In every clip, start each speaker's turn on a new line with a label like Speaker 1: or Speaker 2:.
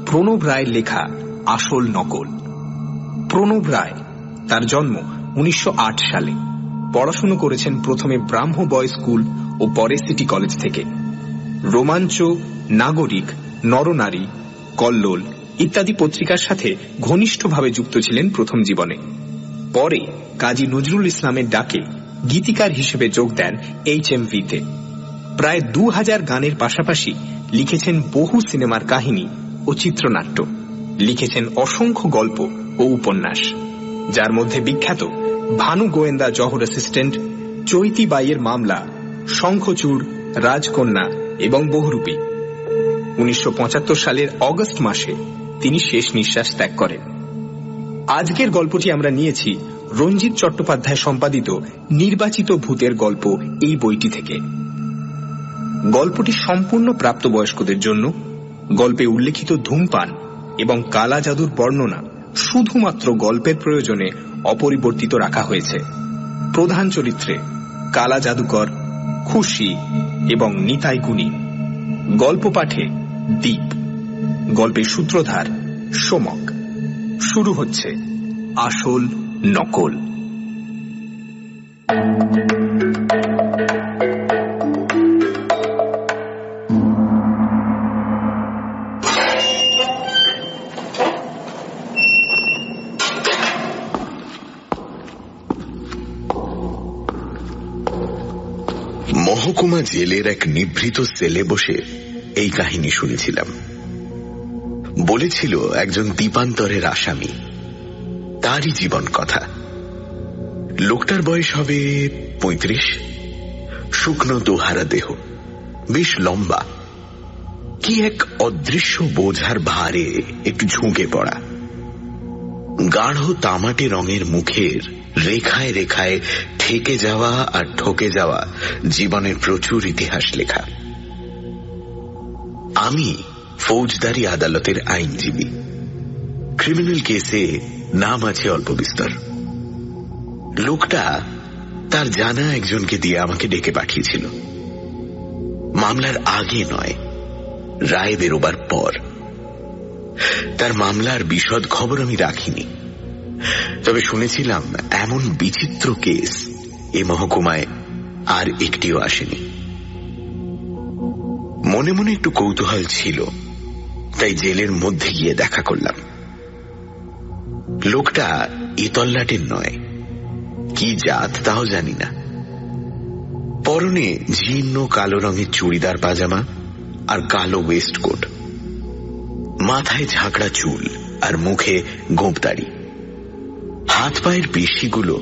Speaker 1: প্রণব রায়ের লেখা আসল নকল। প্রণব রায়, তার জন্ম 1908 সালে। পড়াশুনো করেছেন প্রথমে ব্রাহ্ম বয়েজ স্কুল ও পরে সিটি কলেজ থেকে। রোমাঞ্চ, নাগরিক, নরনারী, কল্লোল ইত্যাদি পত্রিকার সাথে ঘনিষ্ঠভাবে যুক্ত ছিলেন প্রথম জীবনে। পরে কাজী নজরুল ইসলামের ডাকে গীতিকার হিসেবে যোগ দেন HMV-তে। প্রায় 2000 গানের পাশাপাশি লিখেছেন বহু সিনেমার কাহিনী ও চিত্রনাট্য। লিখেছেন অসংখ্য গল্প ও উপন্যাস, যার মধ্যে বিখ্যাত ভানু গোয়েন্দা জহর অ্যাসিস্ট্যান্ট, চৈতি বাইয়ের মামলা, শঙ্খচূড়, রাজকন্যা এবং বহুরূপী। 1975 সালের অগস্ট মাসে তিনি শেষ নিঃশ্বাস ত্যাগ করেন। আজকের গল্পটি আমরা নিয়েছি রঞ্জিত চট্টোপাধ্যায় সম্পাদিত নির্বাচিত ভূতের গল্প এই বইটি থেকে। গল্পটি সম্পূর্ণ প্রাপ্তবয়স্কদের জন্য। গল্পে উল্লেখিত ধূমপান এবং কালা জাদুর বর্ণনা শুধুমাত্র গল্পের প্রয়োজনে অপরিবর্তিত রাখা হয়েছে। প্রধান চরিত্রে কালা জাদুকর, খুশি এবং নিতাই গুণী। গল্প পাঠে দীপ, গল্পের সূত্রধার সোমক। শুরু হচ্ছে আসল নকল।
Speaker 2: মহকুমা জেলের এক নিভৃত সেলে বসে এই কাহিনী শুনেছিলাম। বলেছিল একজন দ্বীপান্তরের আসামি, তারই জীবন কথা। লোকটার বয়স হবে 35, শুকনো দোহারা দেহ, বেশ লম্বা, কি এক অদৃশ্য বোঝার ভারে একটু ঝুঁকে পড়া। গাঢ় তামাটে রঙের মুখের রেখায় রেখায় ঠেকে যাওয়া আর ঠকে যাওয়া জীবনের প্রচুর ইতিহাস লেখা। আমি ফৌজদারি আদালতের আইনজীবী। ক্রিমিনাল কেসে নাম আছে অল্প বিস্তর। লোকটা তার জানা একজনকে দিয়ে আমাকে ডেকে পাঠিয়েছিল। মামলার আগে নয়, রায় বেরোবার পর। তার মামলার বিশদ খবর আমি রাখিনি, তবে শুনেছিলাম এমন বিচিত্র কেস এ মহকুমায় আর একটিও আসেনি। মনে মনে একটু কৌতূহল ছিল, তাই জেলের মধ্যে গিয়ে দেখা করলাম। লোকটা ইতল্লাটের নয়, কি জাত তাও জানি না। পরনে জীর্ণ কালো রঙের চুড়িদার পাজামা আর কালো ওয়েস্টকোট, মাথায় ঝাঁকড়া চুল আর মুখে গোঁপদাড়ি। হাত পায়ের পেশিগুলো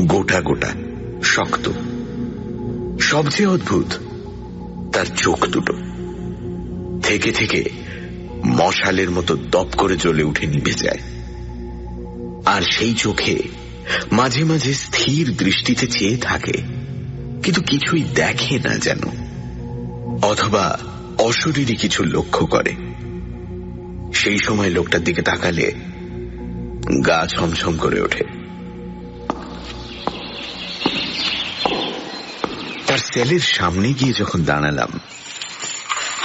Speaker 2: গোটা গোটা শক্ত। সবচেয়ে অদ্ভুত তার চোখ দুটো, থেকে থেকে মশালের মতো দপ করে জ্বলে উঠে নিভে যায়। আর সেই চোখে মাঝে মাঝে স্থির দৃষ্টিতে চেয়ে থাকে, কিন্তু কিছুই দেখে না যেন, অথবা অশরীরী কিছু লক্ষ্য করে। সেই সময় লোকটার দিকে তাকালে গা ছমছম করে ওঠে। তার সেলের সামনে গিয়ে যখন দাঁড়ালাম,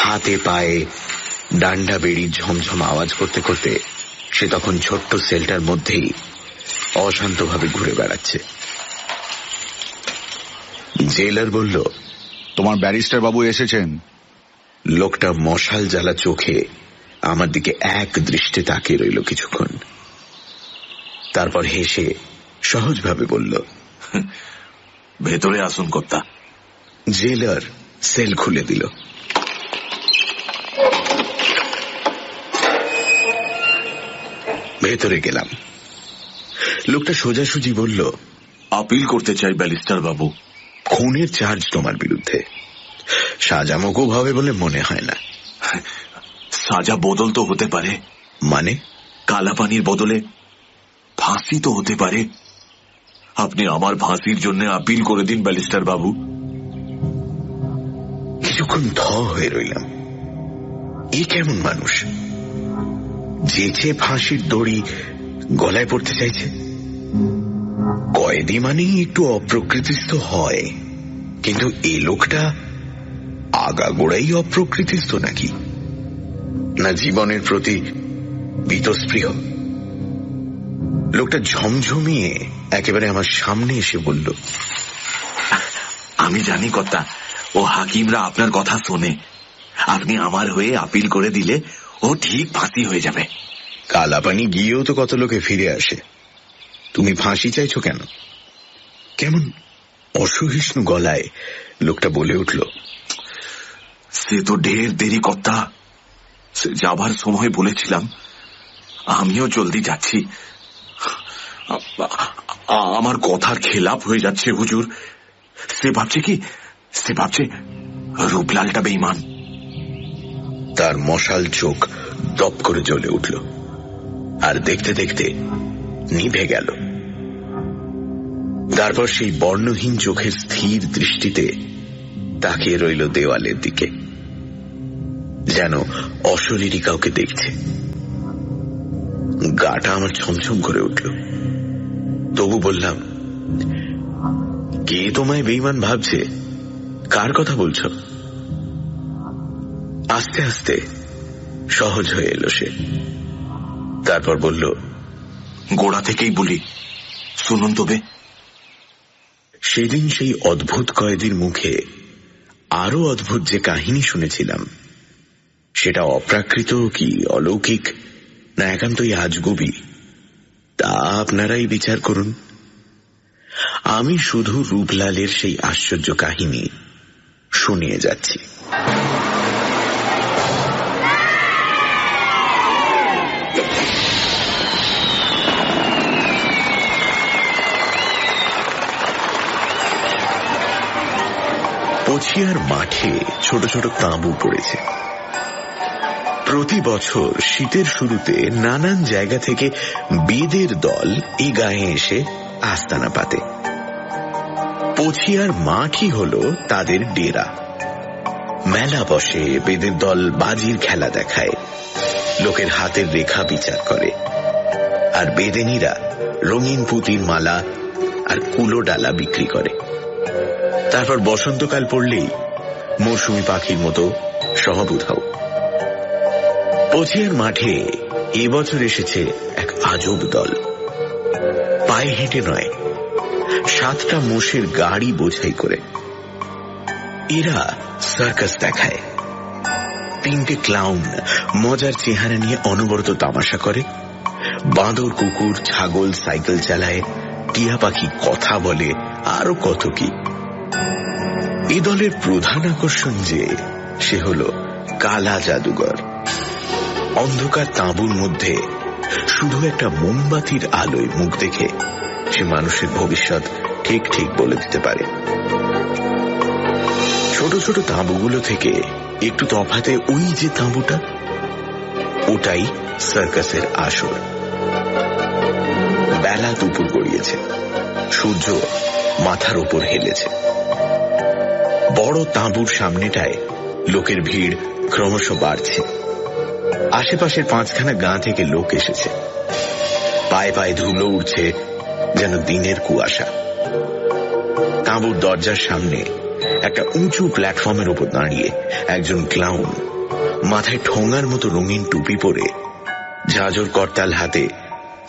Speaker 2: হাতে পায়ে ডান্ডা বেড়ি ঝমঝম আওয়াজ করতে করতে সে তখন ছোট্ট সেলটার মধ্যেই অশান্তভাবে ঘুরে বেড়াচ্ছে। জেলার বলল,
Speaker 3: তোমার ব্যারিস্টার বাবু এসেছেন।
Speaker 2: লোকটা মশাল জ্বালা চোখে আমার দিকে এক দৃষ্টে তাকিয়ে রইল কিছুক্ষণ, তারপর হেসে সহজভাবে বলল,
Speaker 4: ভেতরে আসুন কর্তা।
Speaker 2: জেলার সেল খুলে দিল। ভেতরে গেলাম। লোকটা সোজাসুজি বলল,
Speaker 4: আপিল করতে চাই ব্যারিস্টার বাবু।
Speaker 2: খুনের চার্জ তোমার বিরুদ্ধে। সাজামুখো ভাবে বলে মনে হয় না।
Speaker 4: সাজা বদল তো হতে পারে।
Speaker 2: মানে?
Speaker 4: কালাপানির বদলে ফাঁসি তো হতে পারে। আপনি আমার ফাঁসির জন্য আপিল করে দিন ব্যারিস্টার বাবু।
Speaker 2: কিছুক্ষণ ধ হয়ে রইলাম। এ কেমন মানুষ, যেচে ফাঁসির দড়ি গলায় পড়তে চাইছে? কয়েদি মানেই একটু অপ্রকৃতিস্থ হয়, কিন্তু এ লোকটা আগাগোড়াই অপ্রকৃতিস্থ নাকি? না জীবনের প্রতি বীতস্পৃহ। লোকটা ঝমঝমিয়ে একেবারে আমার সামনে এসে বলল,
Speaker 4: আমি জানি কর্তা, ও হাকিমরা আপনার কথা শোনে। আপনি আমার হয়ে আপিল করে দিলে ও ঠিক ফাঁসি হয়ে যাবে।
Speaker 2: কালাপানি গিয়েও তো কত লোকে ফিরে আসে, তুমি ফাঁসি চাইছো কেন? কেমন অসহিষ্ণু গলায় লোকটা বলে উঠল,
Speaker 4: সে তো ঢের দেরি কর্তা। সে যাবার সময় বলেছিলাম আমিও জলদি যাচ্ছি। আমার কথার খেলাপ হয়ে যাচ্ছে হুজুর। সে ভাবছে রূপলালটা বেঈমান।
Speaker 2: তার মশাল চোখ দপ করে জ্বলে উঠল, আর দেখতে দেখতে নিভে গেল। তারপর সেই বর্ণহীন চোখের স্থির দৃষ্টিতে তাকিয়ে রইল দেওয়ালের দিকে, যেন অশরীরী কাউকে দেখছে। গাটা আমার ছমছম করে উঠল। তবু বললাম, কে তোমায় বেঈমান ভাবছে? কার কথা বলছ? আস্তে আস্তে সহজ হয়ে এলো সে। তারপর বলল,
Speaker 4: গোড়া থেকেই বলি, শুনুন তবে।
Speaker 2: সেদিন সেই অদ্ভুত কয়েদির মুখে আরো অদ্ভুত যে কাহিনী শুনেছিলাম, সেটা অপ্রাকৃত কি অলৌকিক না একান্তই আজগুবি, তা আপনারাই বিচার করুন। আমি শুধু রূপলালের সেই আশ্চর্য কাহিনী শুনিয়ে যাচ্ছি। পছিয়ার মাঠে ছোট ছোট তাঁবু পড়েছে। প্রতি বছর শীতের শুরুতে নানান জায়গা থেকে বেদের দল এই গায়ে এসে আস্তানা পাতে। পছিয়ার মাঠই হল তাদের ডেরা। মেলা বসে, বেদের দল বাজির খেলা দেখায়, লোকের হাতের রেখা বিচার করে, আর বেদেনীরা রঙিন পুঁতির মালা আর কুলো ডালা বিক্রি করে। তারপর বসন্তকাল পড়লেই মৌসুমী পাখির মতো সহবুধাও। পছিয়ার মাঠে এবছর এসেছে এক আজব দল। পায়ে হেঁটে নয়, 7টা মোষের গাড়ি বোঝাই করে। এরা সার্কাস দেখায়। 3টে ক্লাউন মজার চেহারা নিয়ে অনবরত তামাশা করে। বাঁদর, কুকুর, ছাগল সাইকেল চালায়, টিয়া পাখি কথা বলে, আরো কত কি। এই দলের প্রধান আকর্ষণ যে, সে হল কালা জাদুঘর। অন্ধকার তাঁবুর মধ্যে শুধু একটা মোমবাতির আলোয় মুখ দেখে সে মানুষের ভবিষ্যৎ ঠিক ঠিক বলে দিতে পারে। ছোট ছোট তাঁবুগুলো থেকে একটু তফাতে ওই যে তাঁবুটা, ওটাই সার্কাসের আসর। বেলা দুপুর গড়িয়েছে, সূর্য মাথার উপর হেলেছে। বড় তাঁবুর সামনেটায় লোকের ভিড় ক্রমশ বাড়ছে। আশেপাশের 5খানা গাঁ থেকে লোক এসেছে। পায়ে পায়ে ধুলো উঠছে যেন দিনের কুয়াশা। তাঁবুর দরজার সামনে একটা উঁচু প্ল্যাটফর্মের উপর দাঁড়িয়ে একজন ক্লাউন মাথায় ঠোঙার মতো রঙিন টুপি পরে ঝাঁঝর করতাল হাতে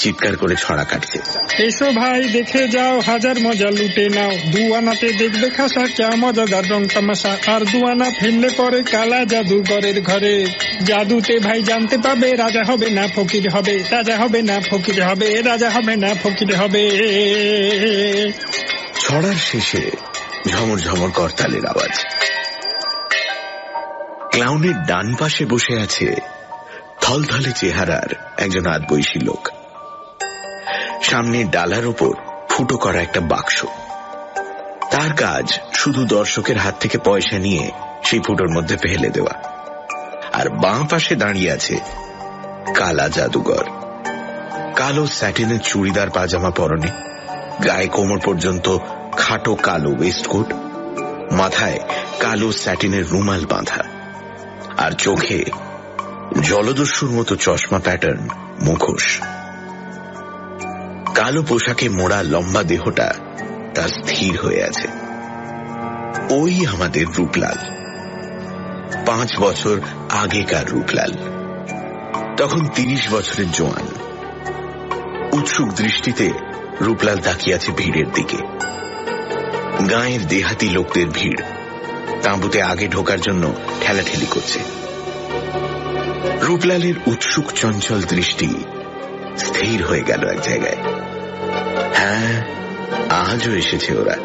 Speaker 2: চিৎকার করে ছড়া কাটছে।
Speaker 5: এসো ভাই, দেখে যাও, হাজার মজা লুটে নাও। 2 আনাতে দেখবে খাসা, ক্যা মজাদার রং তামাশা। আর 2 আনা ফেললে পরে কালা জাদুঘরের ঘরে। জাদুতে ভাই জানতে পাবে, রাজা হবে না ফকির হবে, রাজা হবে না ফকির হবে, রাজা হবে না ফকির হবে।
Speaker 2: ছড়ার শেষে ঝমর ঝমর করতালের আওয়াজ। ক্লাউনের ডান পাশে বসে আছে থলথলে চেহারার একজন আধবয়সী লোক। সামনে ডালার ওপর ফুটো করা একটা বাক্স। তার কাজ শুধু দর্শকের হাত থেকে পয়সা নিয়ে সেই ফুটোর মধ্যে ফেলে দেওয়া। আর বাঁ পাশে দাঁড়িয়ে আছে কালা জাদুঘর। কালো স্যাটিনের চুড়িদার পাজামা পরনে, গায়ে কোমর পর্যন্ত খাটো কালো ওয়েস্টকোট, মাথায় কালো স্যাটিনের রুমাল বাঁধা, আর চোখে জলদস্যুর মতো চশমা প্যাটার্ন মুখোশ। কালো পোশাকে মোড়া লম্বা দেহটা তার স্থির হয়ে আছে। ওই আমাদের রূপলাল, 5 বছর আগেকার রূপলাল। তখন 30 বছরের জোয়ান। উৎসুক দৃষ্টিতে রূপলাল তাকিয়ে আছে ভিড়ের দিকে। গাঁয়ের দেহাতি লোকদের ভিড় তাঁবুতে আগে ঢোকার জন্য ঠেলাঠেলি করছে। রূপলালের উৎসুক চঞ্চল দৃষ্টি স্থির হয়ে গেল এক জায়গায়। হ্যাঁ, আজও এসেছে ওরা।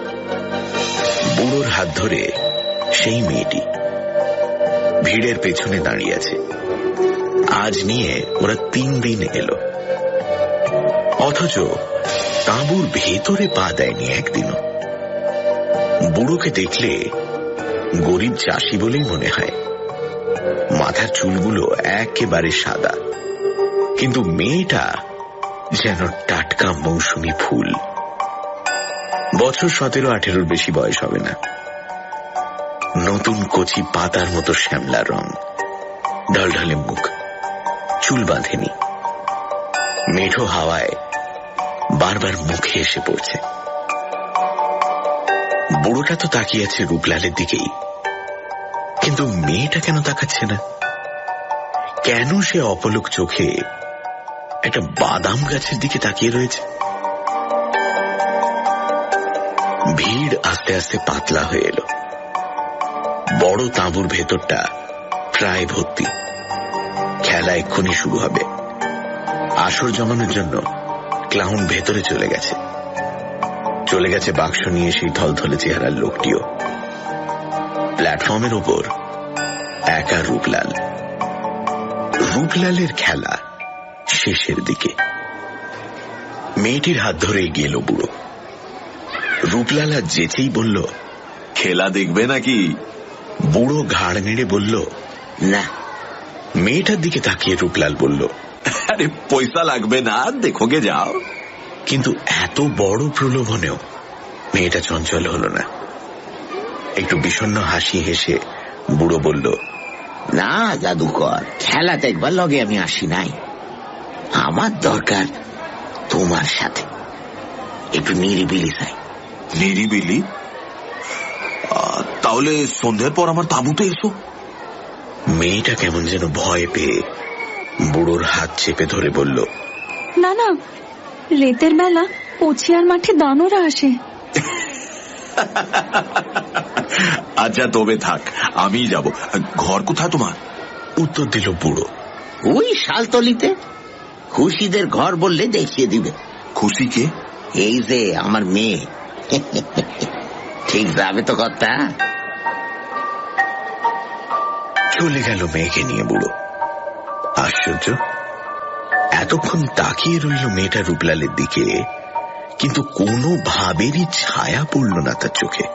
Speaker 2: বুড়োর হাত ধরে সেই মেয়েটি ভিড়ের পেছনে দাঁড়িয়ে আছে। আজ নিয়ে ওরা 3 দিন এলো, অথচ তাঁবুর ভেতরে পা দেয়নি একদিনও। বুড়োকে দেখলে গরিব চাষি বলেই মনে হয়। মাথার চুলগুলো একেবারে সাদা, কিন্তু মেয়েটা যেন টাটকা মৌসুমি ফুল। বছর 17-18 বেশি বয়স হবে না। নতুন কচি পাতার মতো শ্যামলা রং, ঢলঢলে মুখ, চুল বাঁধেনি। মেঠো হাওয়ায় বারবার মুখে এসে পড়ছে। বুড়োটা তো তাকিয়ে আছে রূপলালের দিকেই, কিন্তু মেয়েটা কেন তাকাচ্ছে না? কেন সে অপলক চোখে একটা বাদাম গাছের দিকে তাকিয়ে রয়েছে? ভিড় আস্তে আস্তে পাতলা হয়ে এলো। বড় তাঁবুর ভেতরটা প্রায় ভর্তি। খেলা এক্ষুনি শুরু হবে। আসর জমানোর জন্য ক্লাউন ভেতরে চলে গেছে বাক্স নিয়ে সেই থলথলে চেহারার লোকটিও। প্ল্যাটফর্মের ওপর একা রূপলাল। রূপলালের খেলা শেষের দিকে। মেয়েটির হাত ধরে এগিয়ে এলো বুড়ো। রূপলাল আর যেচেই বলল,
Speaker 4: খেলা দেখবে নাকি?
Speaker 2: বুড়ো ঘাড় নেড়ে বলল, না। মেয়েটার দিকে তাকিয়ে রূপলাল বলল,
Speaker 4: আরে পয়সা লাগবে না, দেখোগে যাও।
Speaker 2: কিন্তু এত বড় প্রলোভনেও মেয়েটা চঞ্চল হলো না। একটু বিষণ্ণ হাসি হেসে বুড়ো বলল, না জাদুকর, খেলা দেখবার লগে আমি আসি নাই। আমার দরকার তোমার সাথে একটু নিরিবিলি চাই।
Speaker 4: নিরিবিলি? তাহলে সন্ধ্যের পর আমার তাঁবুতে এসো।
Speaker 2: মেয়েটা কেমন যেন ভয় পেয়ে বুড়োর হাত চেপে ধরে বলল,
Speaker 6: না না, রেতের বেলা পচিয়ার মাঠে দানরা আসে।
Speaker 4: আচ্ছা তবে থাক, আমি যাব। ঘর কোথায় তোমার?
Speaker 2: উত্তর দিল বুড়ো,
Speaker 7: ওই শালতলিতে। খুশিদের ঘর বললে দেখিয়ে দিবে।
Speaker 4: খুশি কে?
Speaker 7: এই যে আমার মেয়ে। ঠিক যাবে তো কথা।
Speaker 2: চলে গেল মেয়েকে নিয়ে বুড়ো। আশ্চর্য, এতক্ষণ তাকিয়ে রইল মেয়েটা রূপলালের দিকে, কিন্তু কোনো ভাবেরই ছায়া পড়ল না তার চোখে।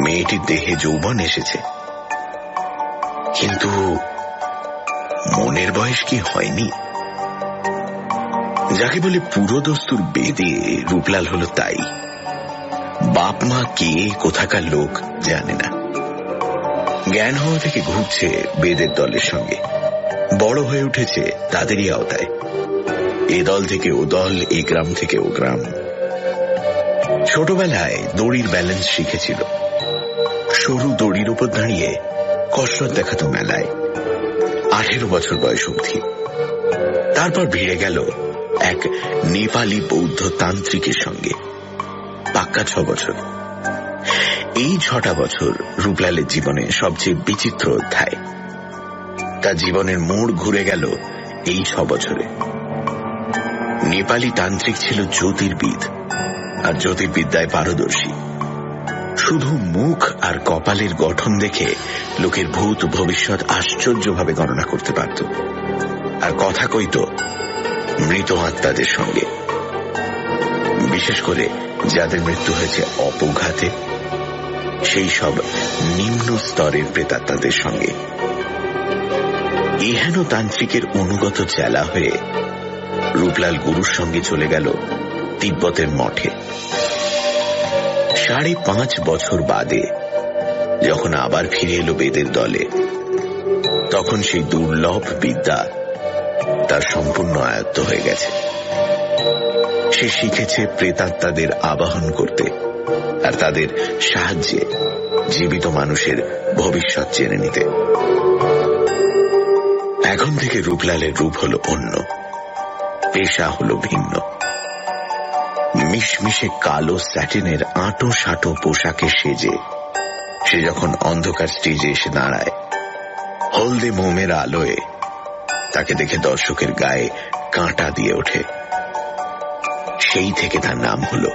Speaker 2: মেয়েটির দেহে যৌবন এসেছে, কিন্তু মনের বয়স কি হয়নি? যাকে বলে পুরোদস্তুর বেদে রূপলাল হলো তাই। বাপ মা কে, কোথাকার লোক জানে না। জ্ঞান হওয়া থেকে ঘুরছে বেদের দলের সঙ্গে, বড় হয়ে উঠেছে তাদেরই আওতায়। এ দল থেকে ও দল, এ গ্রাম থেকে ও গ্রাম। ছোটবেলায় দড়ির ব্যালেন্স শিখেছিল। সরু দড়ির উপর দাঁড়িয়ে কসরত দেখাতো মেলায়, 18 বছর বয়স অবধি। তারপর ভিড়ে গেল এক নেপালি বৌদ্ধ তান্ত্রিকের সঙ্গে, পাক্কা 6 বছর। এই 6টা বছর রূপলালের জীবনে সবচেয়ে বিচিত্র অধ্যায়। তার জীবনের মোড় ঘুরে গেল এই 6 বছরে। নেপালি তান্ত্রিক ছিল জ্যোতির্বিদ, আর জ্যোতির্বিদ্যায় পারদর্শী। শুধু মুখ আর কপালের গঠন দেখে লোকের ভূত ভবিষ্যৎ আশ্চর্যভাবে গণনা করতে পারত, আর কথা কইত মৃত আত্মাদের সঙ্গে, বিশেষ করে যাদের মৃত্যু হয়েছে অপঘাতে, সেই সব নিম্ন স্তরের প্রেতাত্মাদের সঙ্গে। এহেন তান্ত্রিকের অনুগত চেলা হয়ে রূপলাল গুরুর সঙ্গে চলে গেল তিব্বতের মঠে। 5.5 বছর বাদে যখন আবার ফিরে এলো বেদের দলে, তখন সেই দুর্লভ বিদ্যা তার সম্পূর্ণ আয়ত্ত হয়ে গেছে। সে শিখেছে প্রেতাত্মাদের আবাহন করতে, আর তাদের সাহায্যে জীবিত মানুষের ভবিষ্যৎ জেনে নিতে। এখন থেকে রূপলালের রূপ হলো অন্য, পেশা হলো ভিন্ন। মিশমিশে কালো স্যাটিনের আঁটো সাঁটো পোশাকে সেজে সে যখন অন্ধকার স্টেজে এসে দাঁড়ায়, হলদে মোমের আলোয় তাকে দেখে দর্শকের গায়ে কাঁটা দিয়ে ওঠে। সেই থেকে তার নাম হলো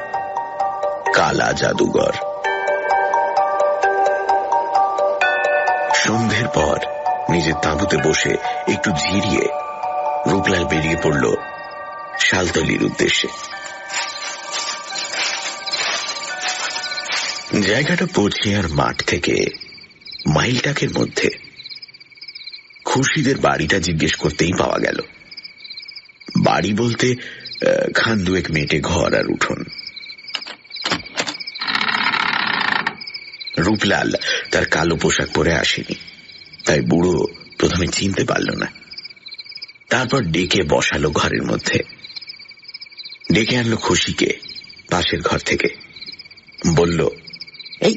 Speaker 2: কালা জাদুঘর। সন্ধ্যের পর নিজের তাঁবুতে বসে একটু জিরিয়ে রূপলাল বেরিয়ে পড়ল শালতলির উদ্দেশ্যে। জায়গাটা পচিয়ার মাঠ থেকে মাইলটাকের মধ্যে। খুশিদের বাড়িটা জিজ্ঞেস করতেই পাওয়া গেল। বাড়ি বলতে খান দুয়েক মেটে ঘর আর উঠোন। রূপলাল তার কালো পোশাক পরে আসেনি, তাই বুড়ো প্রথমে চিনতে পারল না। তারপর ডেকে বসালো ঘরের মধ্যে, ডেকে আনলো খুশিকে পাশের ঘর থেকে। বলল,
Speaker 7: এই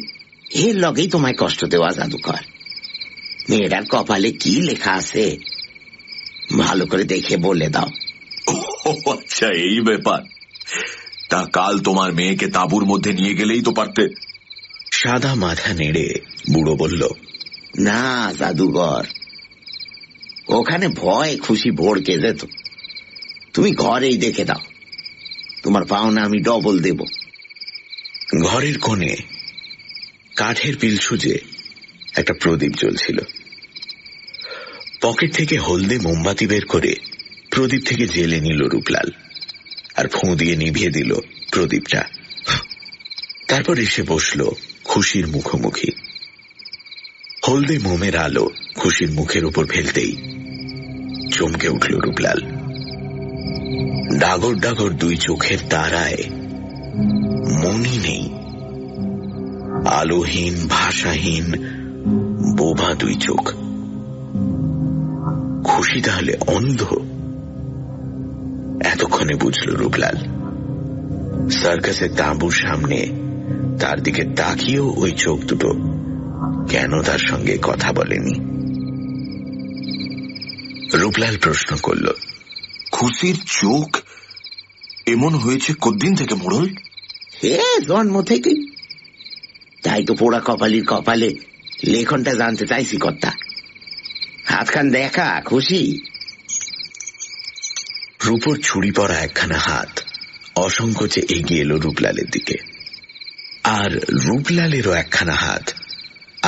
Speaker 7: এর লগেই তোমায় কষ্ট দেওয়া জাদুকর। মেয়েটার কপালে কি লেখা আছে ভালো করে দেখে বলে দাও।
Speaker 4: আচ্ছা, এই ব্যাপার। তা কাল তোমার মেয়েকে তাঁবুর মধ্যে নিয়ে গেলেই তো পারতে।
Speaker 2: সাদা মাথা নেড়ে বুড়ো বলল,
Speaker 7: না জাদুঘর, ওখানে ভয় খুশি ভড়কে যেত। তুমি ঘরেই দেখে দাও, তোমার পাওনা আমি ডবল দেব।
Speaker 2: ঘরের কোণে কাঠের পিল সুজে একটা প্রদীপ জ্বলছিল। পকেট থেকে হলদে মোমবাতি বের করে প্রদীপ থেকে জেলে নিল রূপলাল, আর ফোঁ দিয়ে নিভিয়ে দিল প্রদীপটা। তারপর এসে বসল খুশির মুখোমুখি। হলদে মোমের আলো খুশির মুখের উপর ফেলতেই চমকে উঠল রূপলাল। ডাগর ডাগর দুই চোখের তারায় মনই নেই, আলোহীন ভাষাহীন বোবা দুই চোখ। খুশি তাহলে অন্ধ? এতক্ষণে বুঝল রূপলাল। সার্কাসের তাঁবুর সামনে তার দিকে তাকিয়েও ওই চোখ দুটো কেন তার সঙ্গে কথা বলেনি। রূপলাল প্রশ্ন করল,
Speaker 4: খুশির চোখ এমন হয়েছে কতদিন থেকে মোড়ল?
Speaker 7: হে জন্ম থেকেই। তাই তো পোড়া কপালির কপালে লেখনটা জানতে চাইছি কর্তা। হাতখান দেখা খুশি।
Speaker 2: রূপর ছুরি পরা একখানা হাত অসংকোচে এগিয়ে এলো রূপলালের দিকে, আর রূপলালেরও একখানা হাত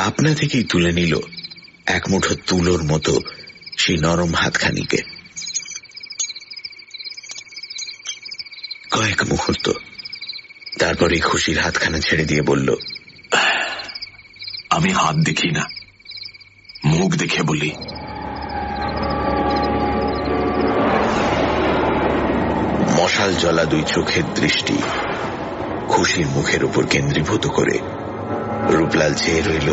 Speaker 2: আপনা থেকেই তুলে নিল এক মুঠো তুলোর মতো সেই নরম হাতখানিকে। কয়েক মুহূর্ত, তারপরে খুশির হাতখানা ছেড়ে দিয়ে বলল,
Speaker 4: আমি হাত দেখি না, মুখ দেখে বলি।
Speaker 2: মশাল জ্বলা দুই চোখের দৃষ্টি খুশির মুখের উপর কেন্দ্রীভূত করে রূপলাল চেয়ে রইল,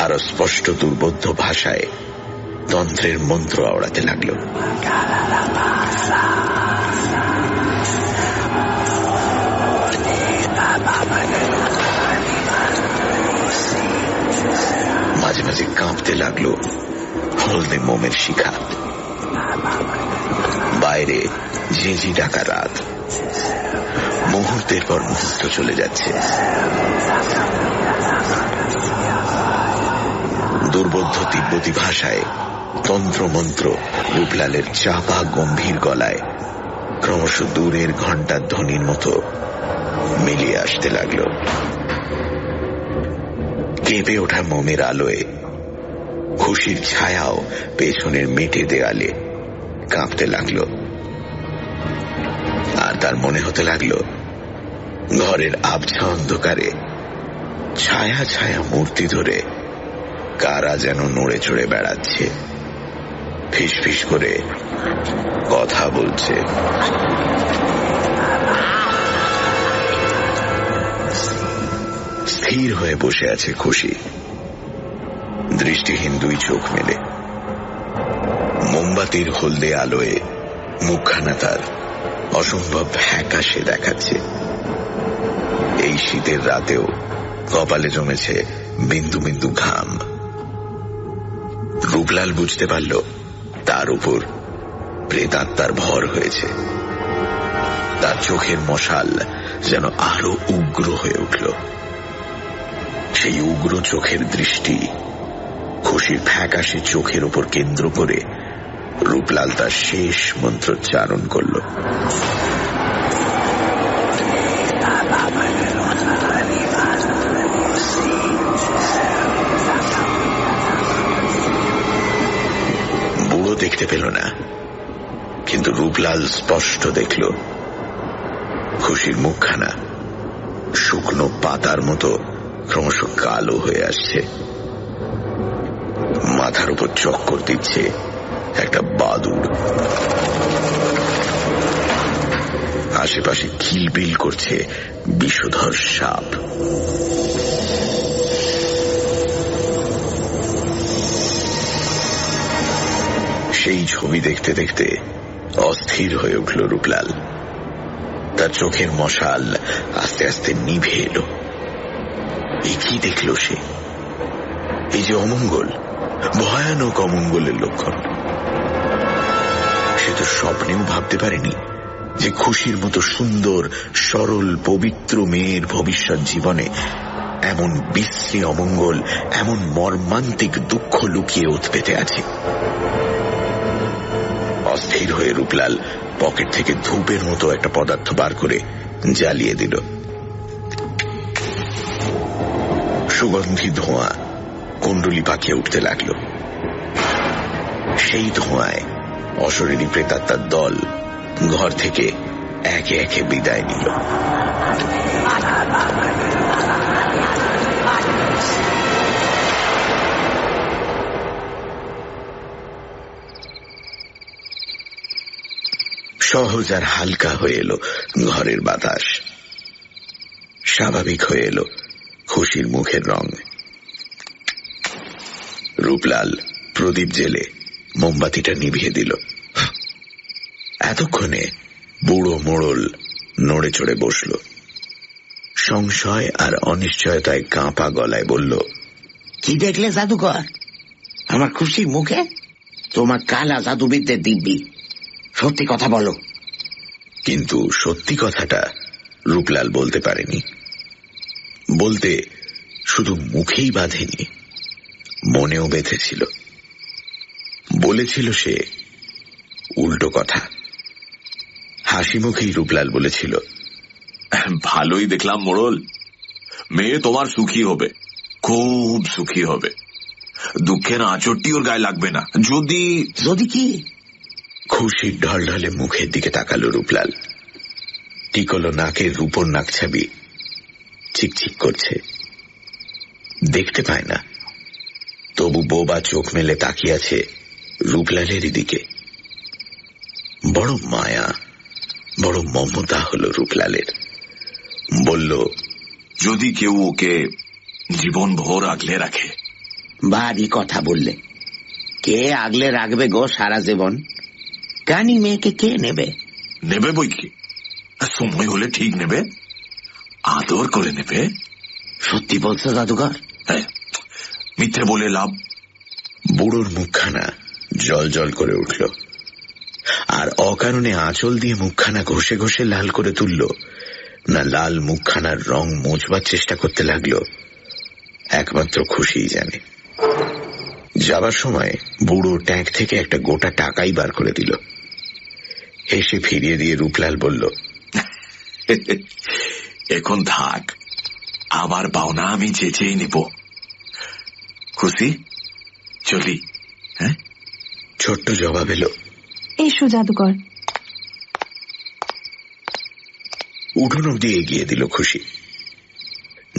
Speaker 2: আরো স্পষ্ট দুর্বোধ্য ভাষায় তন্ত্রের মন্ত্র আওড়াতে লাগল। মাঝে মাঝে কাঁপতে লাগলো হলদে মোমের শিখা। বাইরে ঝিঁঝি ডাকা রাত মুহূর্তের পর মুহূর্ত চলে যাচ্ছে। দুর্বোধ্য তিব্বতী ভাষায় তন্ত্রমন্ত্র রূপলালের চাপা গম্ভীর গলায় ক্রমশ দূরের ঘণ্টার ধ্বনির মতো মিলিয়ে আসতে লাগল। কেঁপে ওঠা মোমের আলোয় খুশির ছায়াও পেছনের মেটে দেয়ালে কাঁপতে লাগল। আর তার মনে হতে লাগলো ঘরের আবছা অন্ধকারে ছায়া ছায়া মূর্তি ধরে কারা যেন নড়ে চড়ে বেড়াচ্ছে, ফিস ফিস করে কথা বলছে। স্থির হয়ে বসে আছে খুশি, দৃষ্টিহীন দুই চোখ মেলে। মোমবাতির হলদে আলোয় মুখখানা তার অসম্ভব ফ্যাকাশে দেখাচ্ছে। এই শীতের রাতেও কপালে জমেছে বিন্দু বিন্দু ঘাম। রূপলাল বুঝতে পারল তার উপর প্রেতাত্মার ভর হয়েছে। তার চোখের মশাল যেন আরো উগ্র হয়ে উঠল। সেই উগ্র চোখের দৃষ্টি খুশির ফ্যাকাশে চোখের উপর কেন্দ্র করে রূপলাল তার শেষ মন্ত্রোচ্চারণ করল। বুড়ো দেখতে পেল না, কিন্তু রূপলাল স্পষ্ট দেখল খুশির মুখখানা শুকনো পাতার মতো ক্রমশ কালো হয়ে আসছে। মাথার উপর চক্কর দিচ্ছে একটা বাদুড়। আশেপাশে কিলবিল করছে বিষধর সাপ। সেই ছবি দেখতে দেখতে অস্থির হয়ে উঠল রূপলাল। তার চোখের মশাল আস্তে আস্তে নিভে এলো। এ কি দেখল সে? এই যে অমঙ্গল, ভয়ানক অমঙ্গলের লক্ষণ। সে তো স্বপ্নেও ভাবতে পারেনি যে খুশির মতো সুন্দর, সরল, পবিত্র মেয়ের ভবিষ্যৎ জীবনে এমন বিশ্রী অমঙ্গল, এমন মর্মান্তিক দুঃখ লুকিয়ে উৎপেতে আছে। অস্থির হয়ে রূপলাল পকেট থেকে ধূপের মতো একটা পদার্থ বার করে জ্বালিয়ে দিল। সুগন্ধি ধোঁয়া কুণ্ডলি পাকিয়ে উঠতে লাগল। সেই ধোঁয়ায় অশরীরী প্রেতাত্মার দল ঘর থেকে একে একে বিদায় নিল। সহজ আর হালকা হয়ে এলো ঘরের বাতাস। স্বাভাবিক হয়ে এলো খুশির মুখের রং। রূপলাল প্রদীপ জেলে মোমবাতিটা নিভিয়ে দিল। এতক্ষণে বুড়ো মোড়ল নড়ে চড়ে বসল। সংশয় আর অনিশ্চয়তায় কাঁপা গলায় বলল,
Speaker 7: কি দেখলে জাদুকর আমার খুশির মুখে? তোমার কালা জাদুবিদ্যের দিব্যি, সত্যি কথা বলো।
Speaker 2: কিন্তু সত্যি কথাটা রূপলাল বলতে পারেনি। বলতে শুধু মুখেই বাঁধেনি, মনেও বেঁধেছিল। বলেছিল সে উল্টো কথা। হাসি মুখেই রূপলাল বলেছিল,
Speaker 4: ভালোই দেখলাম মোড়ল, মেয়ে তোমার সুখী হবে, খুব সুখী হবে। দুঃখের আঁচড়টি ওর গায়ে লাগবে না। যদি
Speaker 7: যদি কি?
Speaker 2: খুশির ঢলঢলে মুখের দিকে তাকালো রূপলাল। টিকলো নাকের রূপোর নাকছাবি চিকচিক করছে। দেখতে পায় না, তবু বোবা চোখ মেলে তাকিয়ে আছে রূপলালেরই দিকে। বড় মায়া, বড় মমতা হলো রূপলালের। বলল,
Speaker 4: যদি কেউ ওকে জীবন ভোর আগলে রাখে।
Speaker 7: ভারী কথা বললে। কে আগলে রাখবে গো সারা জীবন? কানি মেয়েকে কে নেবে?
Speaker 4: নেবে বই কি, সময় হলে ঠিক নেবে, আদর করে নেবে।
Speaker 7: সত্যি বলছো জাদুকর?
Speaker 4: হ্যাঁ, মিথ্যে বলে লাভ।
Speaker 2: বুড়োর মুখখানা জল জল করে উঠল, আর অকারণে আঁচল দিয়ে মুখখানা ঘষে ঘষে লাল করে তুলল না লাল মুখখানার রং মোছবার চেষ্টা করতে লাগলো, একমাত্র খুশিই জানে। যাবার সময় বুড়ো ট্যাঙ্ক থেকে একটা গোটা টাকাই বার করে দিল। হেসে ফিরিয়ে দিয়ে রূপলাল বলল,
Speaker 4: এখন থাক, আমার পাওনা আমি চেঁচেই নেব। খুশি, চলি। হ্যাঁ,
Speaker 2: ছোট্ট জবাব এলো,
Speaker 6: এসো জাদুকর।
Speaker 2: উঠোন অব্দি এগিয়ে দিল খুশি।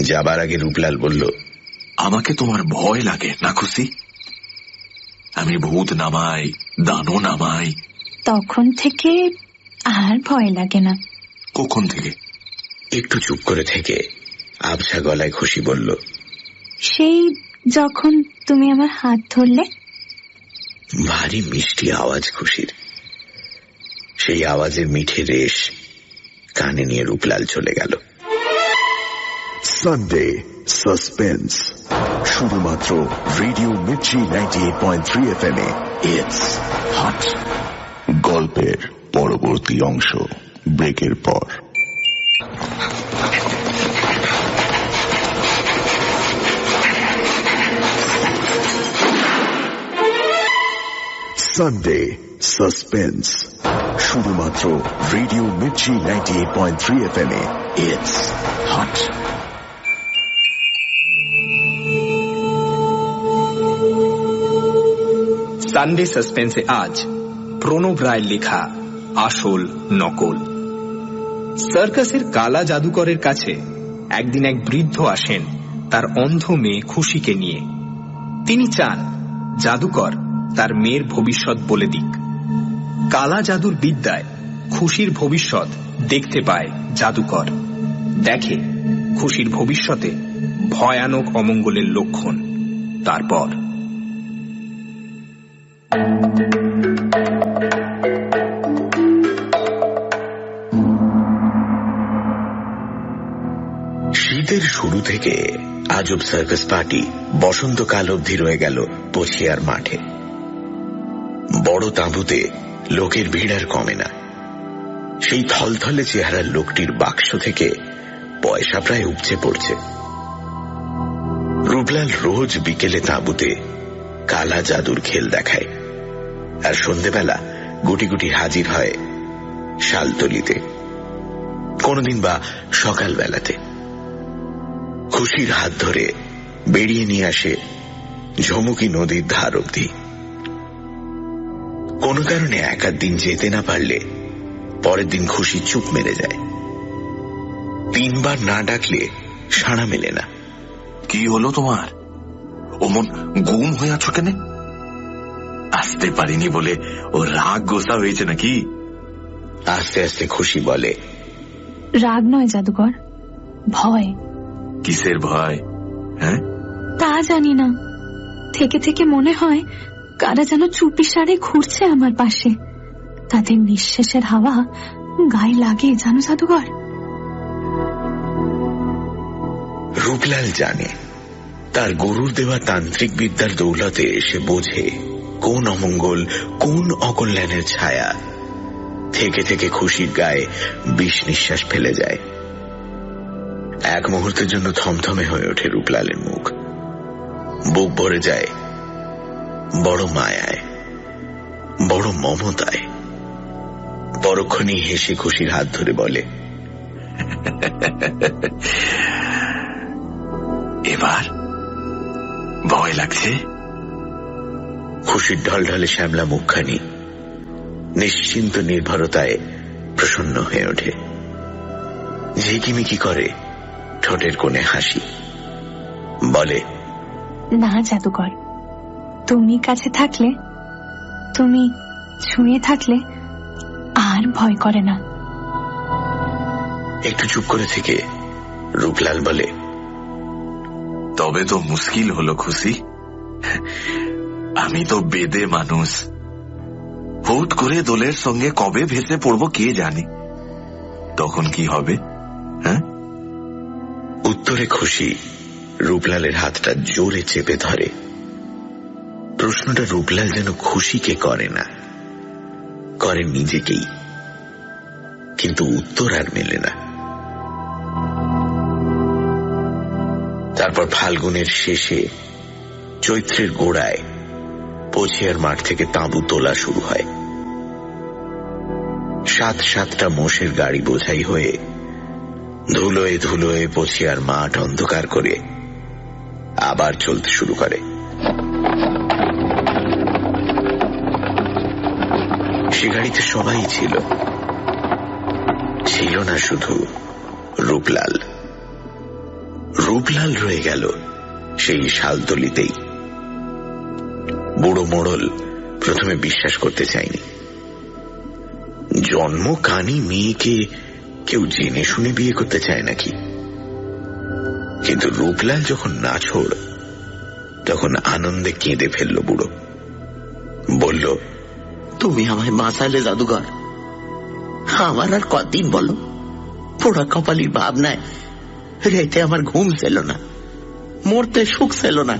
Speaker 2: যাবার আগে রূপলাল বলল,
Speaker 4: আমাকে তোমার ভয় লাগে না খুশি? আমি ভূত নামাই, দানও নামাই।
Speaker 6: তখন থেকে আর ভয় লাগে না।
Speaker 4: কখন থেকে?
Speaker 2: একটু চুপ করে থেকে আবছা গলায় খুশি বলল,
Speaker 6: সেই যখন তুমি আমার হাত ধরলে।
Speaker 2: ভারী মিষ্টি আওয়াজ খুশির। সেই আওয়াজের মিঠে রেশ কানে নিয়ে রূপলাল চলে গেল।
Speaker 3: Sunday suspense.
Speaker 2: শুধুমাত্র রেডিও মির্চি 98.3 FM এ ইটস হট।
Speaker 3: গল্পের পরবর্তী অংশ ব্রেকের পর।
Speaker 2: সানডে সাসপেন্স শুধুমাত্র রেডিও মির্চি 98.3 FM এ ইটস হট।
Speaker 1: সানডে সাসপেন্সে আজ প্রণব রায়ের লেখা আসল নকল। সার্কাসের কালা জাদুকরের কাছে একদিন এক বৃদ্ধ আসেন তার অন্ধ মেয়ে খুশিকে নিয়ে। তিনি চান জাদুকর তার মেয়ের ভবিষ্যৎ বলে দিক। কালা জাদুর বিদ্যায় খুশির ভবিষ্যৎ দেখতে পায় জাদুকর। দেখে খুশির ভবিষ্যতে ভয়ানক অমঙ্গলের লক্ষণ। তারপর
Speaker 2: শীতের শুরু থেকে আজব সার্কাস পার্টি বসন্তকাল অবধি রয়ে গেল পছিয়ার মাঠে। বড় তাঁবুতে লোকের ভিড় আর কমে না। সেই থলথলে চেহারার লোকটির বাক্স থেকে পয়সা প্রায় উপচে পড়ছে। রূপলাল রোজ বিকেলে তাঁবুতে কালা জাদুর খেল দেখায়, আর সন্ধেবেলা গুটি গুটি হাজির হয় শালতলিতে, কোনদিন বা সকালবেলাতে। খুশির হাত ধরে বেরিয়ে নিয়ে আসে ঝমুকি নদীর ধার অবধি। কোন কারণে এক আধ দিন যেতে না পারলে পরের দিন খুশি চুপ মেরে যায়। 3 বার না ডাকলে সাড়া মেলে না।
Speaker 4: কি হলো তোমার? অমন গুম হয়ে আছো কেন? আসতে পারিনি বলে ও রাগ গোসা হয়েছে নাকি?
Speaker 2: আস্তে আস্তে খুশি বলে,
Speaker 6: রাগ নয় জাদুকর, ভয়।
Speaker 4: কিসের ভয়? হ্যাঁ,
Speaker 6: তা জানি না, থেকে থেকে মনে হয় কারা যেন চুপি সারে ঘুরছে আমার পাশে। তাদের নিঃশ্বাসের হাওয়া গায়ে লাগে, জানো জাদুকর।
Speaker 2: রূপলাল জানে তার গরুর দেওয়া তান্ত্রিক বিদ্যার দৌলতে সে বোঝে কোন অমঙ্গল, কোন অকল্যাণের ছায়া থেকে থেকে খুশির গায়ে বিষ নিঃশ্বাস ফেলে যায়। এক মুহূর্তের জন্য থমথমে হয়ে ওঠে রূপলালের মুখ। বুক ভরে যায় বড় মায়ায়, বড় মমতায়। পরক্ষণেই হেসে খুশির হাত ধরে বলে,
Speaker 4: এবার ভয় লাগছে?
Speaker 2: খুশির ঢলঢলে শ্যামলা মুখখানি নিশ্চিন্ত নির্ভরতায় প্রসন্ন হয়ে ওঠে। ঝিকিমিকি করে ঠোঁটের কোণে হাসি। বলে,
Speaker 6: না জাদুকর, তুমি কাছে থাকলে, তুমি ছুঁয়ে থাকলে আর ভয় করে না।
Speaker 2: একটু চুপ করে থেকে রূপলাল বলে,
Speaker 4: তবে তো মুশকিল হলো খুশি। আমি তো বেদে মানুষ, হুট করে দোলের সঙ্গে কবে ভেসে পড়বো কে জানে। তখন কি হবে? হ্যাঁ?
Speaker 2: উত্তরে খুশি রূপলালের হাতটা জোরে চেপে ধরে। প্রশ্নটা রূপলাল যেন খুশিকে করে না, করে নিজেকেই, কিন্তু উত্তর আর মেলে না। তারপর ফাল্গুনের শেষে চৈত্রের গোড়ায় পছিয়ার মাঠ থেকে তাঁবু তোলা শুরু হয়। 7-7টা মোষের গাড়ি বোঝাই হয়ে ধুলোয় ধুলোয় পছিয়ার মাঠ অন্ধকার করে আবার চলতে শুরু করে। সে গাড়িতে সবাই ছিল, ছিল না শুধু রূপলাল। রূপলাল রয়ে গেল সেই শালতলিতেই। বুড়ো মোড়ল প্রথমে বিশ্বাস করতে চায়নি। জন্ম কানি মেয়েকে কেউ জেনে শুনে বিয়ে করতে চায় নাকি? কিন্তু রূপলাল যখন নাছোড়, তখন আনন্দে কেঁদে ফেলল বুড়ো। বলল,
Speaker 7: তুমি আমায় বাঁচালে জাদুকর। আমার আর কদিন বলো, পোড়া কপালির ভাবনায় রেতে আমার ঘুম ছিল না। মরতে সুখ ছিল না।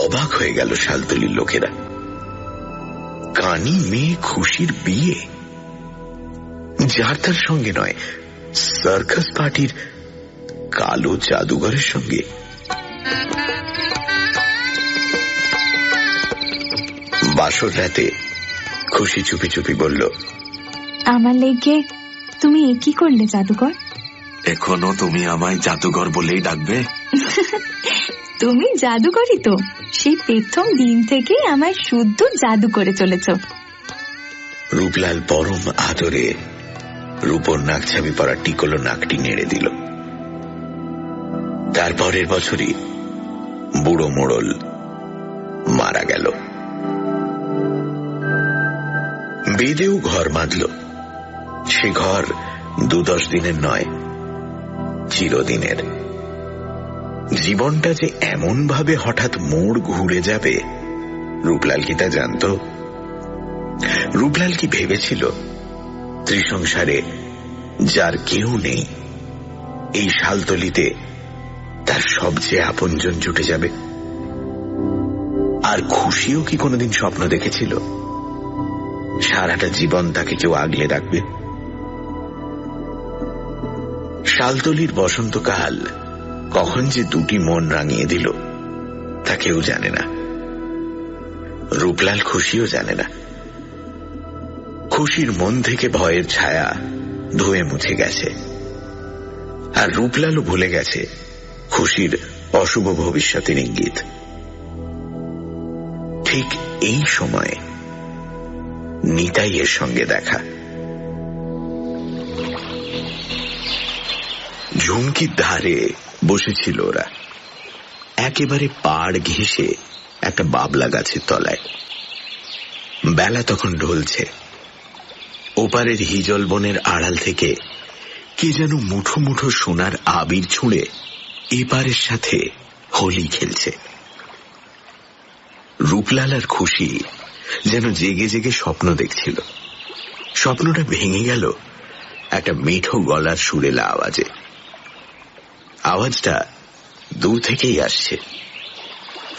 Speaker 2: অবাক হয়ে গেল শালতলির লোকেরা। কানি মেয়ে খুশির বিয়ে, যার তার সঙ্গে নয়, সার্কাস পার্টির কালো জাদুঘরের সঙ্গে। বাসর রাতে খুশি চুপি চুপি বলল,
Speaker 6: আমার লেগে তুমি এ কি করলে জাদুকর?
Speaker 4: এখনো তুমি আমায় জাদুঘর বলেই ডাকবে?
Speaker 6: তুমি জাদুকরই তো, সেই প্রথম দিন থেকে আমায় শুদ্ধ জাদু করে চলেছ।
Speaker 2: রূপলাল পরম আদরে রূপর নাকছাবি পরা টিকলো নাকটি নেড়ে দিল। তারপরের বছরই বুড়ো মোড়ল মারা গেল। বেদেও ঘর বাঁধল। সে ঘর 2-10 দিনের নয়, চিরদিনের। জীবনটা যে এমন ভাবে হঠাৎ মোড় ঘুরে যাবে, রূপলাল কি তা জানত? রূপলাল কি ভেবেছিল ত্রিসংসারে যার কেউ নেই, এই শালতলিতে তার সবচেয়ে আপনজন জুটে যাবে? আর খুশিও কি কোনোদিন স্বপ্ন দেখেছিল সারাটা জীবন তাকে কেউ আগলে রাখবে? শালতলির বসন্তকাল কখন যে দুটি মন রাঙিয়ে দিল তা কেউ জানে না। রূপলাল খুশিও জানে না। খুশির মন থেকে ভয়ের ছায়া ধুয়ে মুছে গেছে, আর রূপলালও ভুলে গেছে খুশির অশুভ ভবিষ্যতের ইঙ্গিত। ঠিক এই সময়ে নিতাইয়ের সঙ্গে দেখা। ঝুমকির ধারে বসেছিল ওরা, একেবারে পাড় ঘেঁষে একটা বাবলা গাছের তলায়। বেলা তখন ঢলছে। ওপারের হিজল বনের আড়াল থেকে কে যেন মুঠো মুঠো সোনার আবির ছুঁড়ে এপারের সাথে হোলি খেলছে। রূপলাল আর খুশি যেন জেগে জেগে স্বপ্ন দেখছিল। স্বপ্নটা ভেঙে গেল একটা মিঠো গলার সুরেলা আওয়াজে। আওয়াজটা দূর থেকেই আসছে।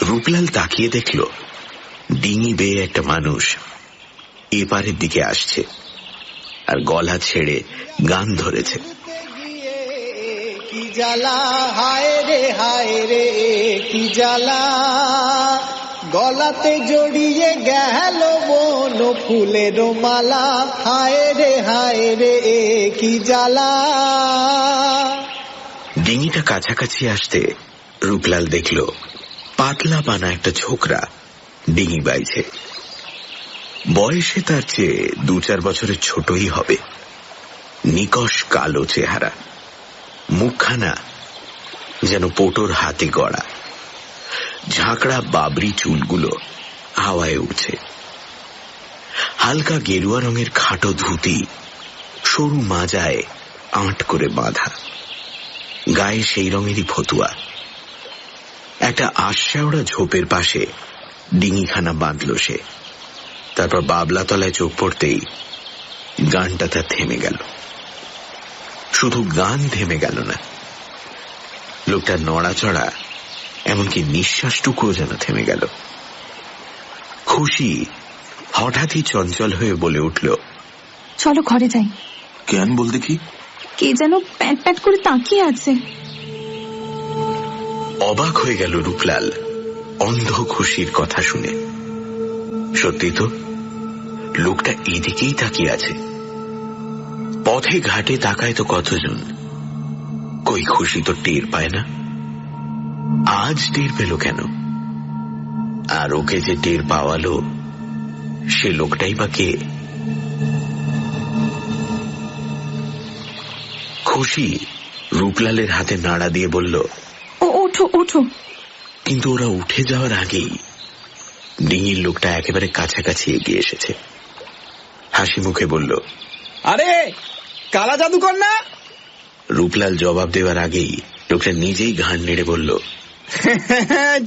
Speaker 2: রূপলাল তাকিয়ে দেখল ডিঙি বেয়ে একটা মানুষ এপারের দিকে আসছে, আর গলা ছেড়ে গান ধরেছে।
Speaker 8: কি জ্বালা হায় রে কি জ্বালা, গলাতে জড়িয়ে গেল বন ফুলের মালা, হায় রে কি জ্বালা।
Speaker 2: ডিঙিটা কাছাকাছি আসতে রূপলাল দেখল পাতলা পানা একটা ছোকরা ডিঙি বাইছে। বয়সে তার চেয়ে 2-4 বছরের ছোটই হবে। নিকষ কালো চেহারা, মুখখানা যেন পোটোর হাতে গড়া। ঝাঁকড়া বাবরি চুলগুলো হাওয়ায় উঠছে। হালকা গেরুয়া রঙের খাটো ধুতি সরু মাজায় আঁট করে বাঁধা, গায়ে সেই রঙেরই ফতুয়া। একটা আশাওড়া ঝোপের পাশে ডিঙিখানা বাঁধল সে। তারপর বাবলা তলায় চোখ পড়তেই গানটা তার থেমে গেল। শুধু গান থেমে গেল না, লোকটার নড়াচড়া, এমনকি নিঃশ্বাসটুকুও যেন থেমে গেল। খুশি হঠাৎই চঞ্চল হয়ে বলে উঠল,
Speaker 6: চলো ঘরে যাই।
Speaker 4: কেন বলতে কি?
Speaker 6: কে যেন প্যাট প্যাট করে তাকিয়ে আছে।
Speaker 2: অবাক হয়ে গেল রূপলাল অন্ধ খুশির কথা শুনে। সত্যি তো, লোকটা এদিকেই তাকিয়ে আছে। পথে ঘাটে তাকায় তো কতজন, কই খুশি তো টের পায় না। আজ টের পেল কেন? আর ওকে যে টের পাওয়ালো সে লোকটাই বা কে? খুশি রূপলালের হাতে নাড়া দিয়ে বলল,
Speaker 6: ওঠো ওঠো।
Speaker 2: কিন্তু ওরা উঠে যাওয়ার আগেই ডিঙির লোকটা একেবারে কাছাকাছি এগিয়ে এসেছে। হাসি মুখে বলল,
Speaker 5: আরে কালা জাদুকর না?
Speaker 2: রূপলাল জবাব দেওয়ার আগেই লোকটা নিজেই ঘাড় নেড়ে বলল,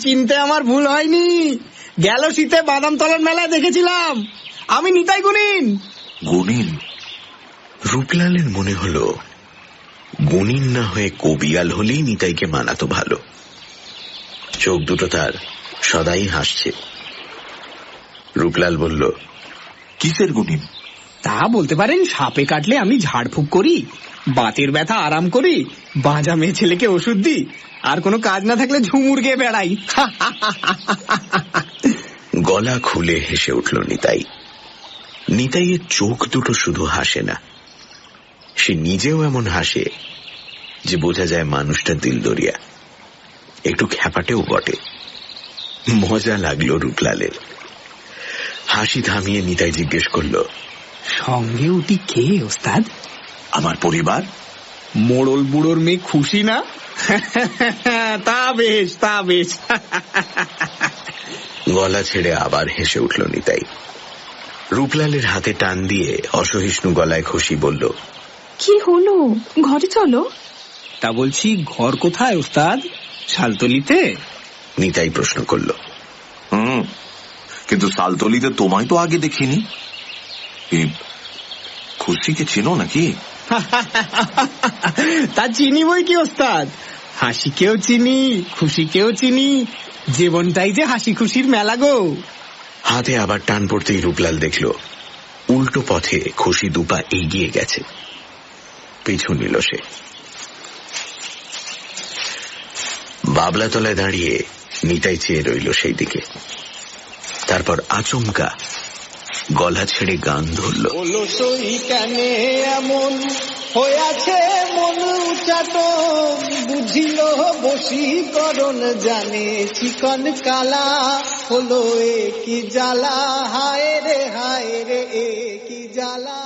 Speaker 5: চিনতে আমার ভুল হয়নি। গেল শীতে বাদামতলার মেলায় দেখেছিলাম, আমি নিতাই গুণিন।
Speaker 4: গুণিন?
Speaker 2: রূপলালের মনে হলো গুণিন না হয়ে কবিয়াল হলেই নিতাইকে মানাতো ভালো। চোখ দুটো তার সদাই হাসছে। রূপলাল বলল,
Speaker 4: কিসের গুণিন?
Speaker 1: তা বলতে পারেন, সাপে কাটলে আমি ঝাড়ফুঁক করি, বাতের ব্যথা আরাম করি, বাঁজা মেয়ে ছেলেকে ওষুধ দিই, আর কোনো কাজ না থাকলে ঝুমুর গেয়ে বেড়াই।
Speaker 2: গলা খুলে হেসে উঠল নিতাই। নিতাইয়ের চোখ দুটো শুধু হাসে না, সে নিজেও এমন হাসে যে বোঝা যায় মানুষটা দিলদরিয়া, একটু খ্যাপাটেও বটে। মজা লাগলো রূপলালের। হাসি থামিয়ে নিতাই জিজ্ঞেস করল,
Speaker 1: সঙ্গে উঠি কে ওস্তাদ?
Speaker 4: আমার পরিবার।
Speaker 1: মোড়ল বুড়োর মেয়ে খুশি না? তা বেশ, তা বেশ।
Speaker 2: গলা ছেড়ে আবার হেসে উঠল নিতাই। রূপলালের হাতে টান দিয়ে অসহিষ্ণু গলায় খুশি বলল,
Speaker 6: কি হলো, ঘরে চলো।
Speaker 1: তা বলছি, ঘর কোথায় ওস্তাদ? শালতলিতে?
Speaker 2: নিতাই প্রশ্ন করল।
Speaker 4: কিন্তু শালতলিতে তোমায় তো আগে দেখিনি। খুশিকে চেনো নাকি?
Speaker 1: তা চিনি বই কি ওস্তাদ, হাসিকেও চিনি, খুশিকেও চিনি, জীবনটাই যে হাসি খুশির মেলা গো।
Speaker 2: হাতে আবার টান পড়তেই রূপলাল দেখল উল্টো পথে খুশি দুপা এগিয়ে গেছে। পিছু নিল সে। বাবলাতলায় দাঁড়িয়ে নিতাই চেয়ে রইল সেই দিকে। তারপর আচমকা গলা ছেড়ে গান ধরল,
Speaker 8: সই কেন এমন হয়েছে মন উচাটন, বুঝিল বশীকরণ জানে চিকন কালা, হলো এ কি জ্বালা, হায় রে এ কি জ্বালা।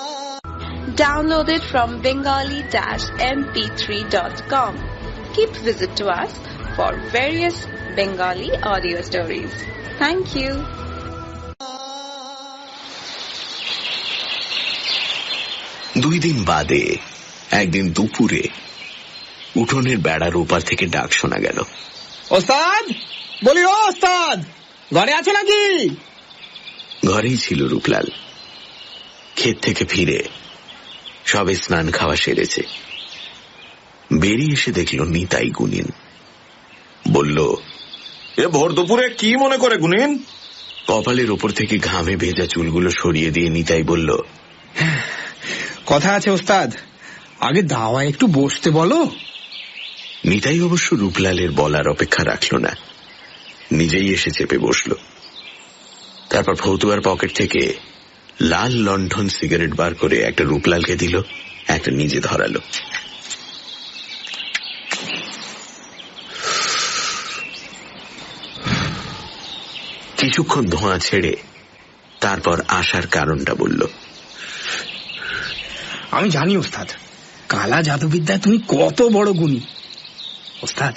Speaker 9: Downloaded from bengali-mp3.com. Keep visit to us for various Bengali audio stories. Thank you.
Speaker 2: দুই দিন বাদে একদিন দুপুরে উঠোনের বেড়ার ওপার থেকে ডাক শোনা গেল,
Speaker 1: ওস্তাদ, বলি ও ওস্তাদ, ঘরে আছো নাকি?
Speaker 2: ঘরেই ছিল রূপলাল। ক্ষেত থেকে ফিরে সবে স্নান খাওয়া সেরেছে। বেরিয়ে এসে দেখল নিতাই গুণিন। বলল,
Speaker 4: এ ভোর দুপুরে কি মনে করে গুণিন?
Speaker 2: কপালের ওপর থেকে ঘামে ভেজা চুলগুলো সরিয়ে দিয়ে নিতাই বলল,
Speaker 1: কথা আছে ওস্তাদ, আগে দাওয়ায় একটু বসতে বলো।
Speaker 2: নিতাই অবশ্য রূপলালের বলার অপেক্ষা রাখল না, নিজেই এসে চেপে বসল। তারপর ফতুয়ার পকেট থেকে লাল লণ্ঠন সিগারেট বার করে একটা রূপলালকে দিল, একটা নিজে ধরালো। কিছুক্ষণ ধোঁয়া ছেড়ে তারপর আসার কারণটা বলল,
Speaker 1: আমি জানি ওস্তাদ, কালা জাদুবিদ্যায় তুমি কত বড় গুণী। ওস্তাদ,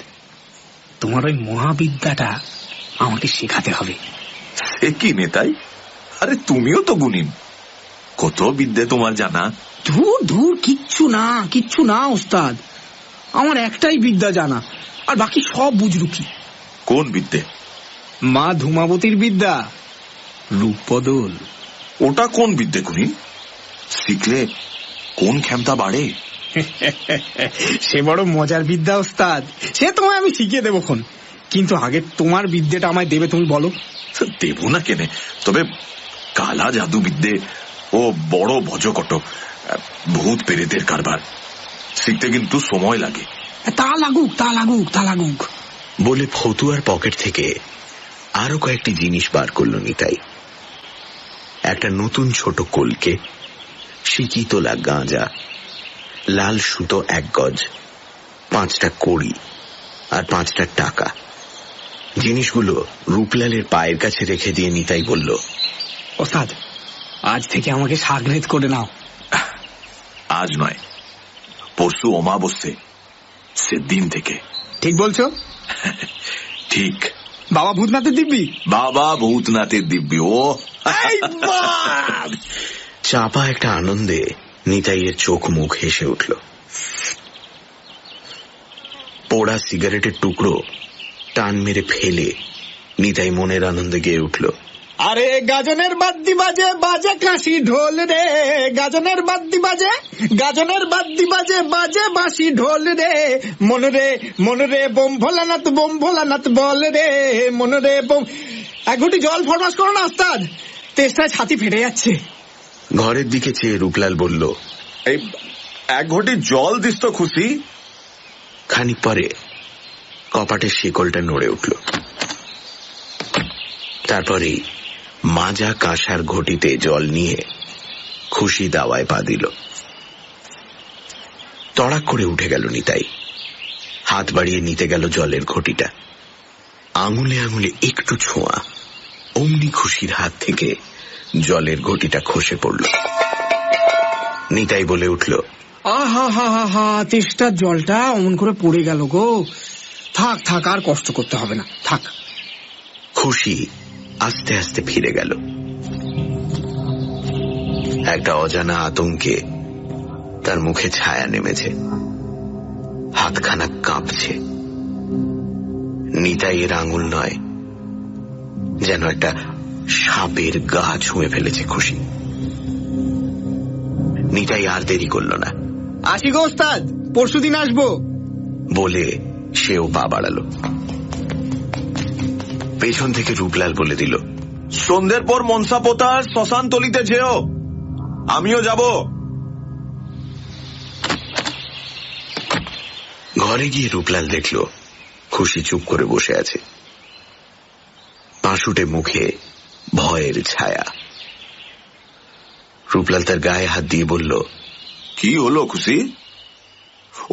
Speaker 1: তোমার ওই মহাবিদ্যাটা আমাকে শেখাতে হবে।
Speaker 4: এ কি নেতাই, আরে তুমিও তো গুণিন, কত বিদ্যে তোমার জানা।
Speaker 1: ধুর ধুর, কিচ্ছু না ওস্তাদ, আমার একটাই বিদ্যা জানা, আর বাকি সব বুঝরুকি।
Speaker 4: কোন বিদ্যে?
Speaker 1: মা ধূমাবতীর বিদ্যা, রূপ বদল।
Speaker 4: ওটা কোন বিদ্যে গুণিন? শিখলে কোন ক্ষমতা বাড়ে?
Speaker 1: সে বড় মজার বিদ্যা ওস্তাদ, সে তোমায় আমি শিখিয়ে দেবো খন, কিন্তু আগে তোমার বিদ্যেটা আমায় দেবে, তুমি বলো।
Speaker 4: দেব না কেনে, তবে কালা জাদু বিদ্যে ও বড় ভজকট, ভূত পেরেতের কারবার, শিখতে কিন্তু সময় লাগে।
Speaker 1: তা লাগুক
Speaker 2: বলে ফতুয়ার পকেট থেকে আরো কয়েকটি জিনিস বার করল নিতাই। একটা নতুন ছোট কলকে, সিকি তোলা গাঁজা, লাল সুতো 1 গজ, 5টা কড়ি আর 5টা টাকা। জিনিসগুলো রূপলালের পায়ের কাছে রেখে দিয়ে নিতাই বলল,
Speaker 1: ওস্তাদ, আজ থেকে আমাকে সাগরেদ করে নাও।
Speaker 4: আজ নয়, পরশু অমাবস্যে, সেদিন থেকে।
Speaker 1: ঠিক বলছো?
Speaker 4: ঠিক।
Speaker 1: বাবা ভূতনাথের দিব্যি?
Speaker 4: বাবা ভূতনাথের দিব্যি। ও
Speaker 2: চাপা একটা আনন্দে নিতাইয়ের চোখ মুখ হেসে উঠল। পোড়া সিগারেটের টুকরো টান মেরে ফেলে নিতাই মনের আনন্দে গেয়ে উঠল,
Speaker 8: আরে গাজনের বাদ্যি বাজে বাজে কাশি ঢোল রে, গাজনের বাদ্যি বাজে, গাজনের বাদ্যি বাজে বাজে বাঁশি ঢোল রে, মন রে বোম ভোলানাথ বল রে, মন রে বোম। এক ঘটি জল ফরমাস করো না ওস্তাদ, তেষ্টায় ছাতি ফেটে যাচ্ছে।
Speaker 2: ঘরের দিকে চেয়ে রূপলাল বলল,
Speaker 4: এই এক ঘটি জল দিস তো খুশি।
Speaker 2: খানিক পরে কপাটের শিকলটা নড়ে উঠল। তারপরেই মাজা কাঁসার ঘটিতে জল নিয়ে খুশি দাওয়ায় পা দিল। তড়াক করে উঠে গেল নিতাই, হাত বাড়িয়ে নিতে গেল জলের ঘটিটা। আঙুলে আঙুলে একটু ছোঁয়া, অমনি খুশির হাত থেকে জলের ঘটিটা খসে পড়ল। নিতাই বলে উঠল,
Speaker 8: আহা হা হা হা, তেষ্টার জলটা অমন করে পড়ে গেল গো। থাক থাক, আর কষ্ট করতে হবে না, থাক।
Speaker 2: খুশি আস্তে আস্তে ফিরে গেল। একটা অজানা আতঙ্কে তার মুখে ছায়া নেমেছে, হাতখানা কাঁপছে। নিতাইয়ের আঙুল নয়, যেন একটা সাপের গা ছুঁয়ে ফেলেছে খুশি। নিতাই আর দেরি করল না।
Speaker 8: আসি গো ওস্তাদ, পরশুদিন আসবো
Speaker 2: বলে সেও পা বাড়ালো। পেছন থেকে রূপলাল বলে দিল,
Speaker 4: সন্ধ্যের পর মনসা পোতার শ্মশান তলিতে যেও, আমিও যাব।
Speaker 2: ঘরে গিয়ে রূপলাল দেখল খুশি চুপ করে বসে আছে, পাঁশুটে মুখে ভয়ের ছায়া। রূপলাল তার গায়ে হাত দিয়ে বলল,
Speaker 4: কি হলো খুশি,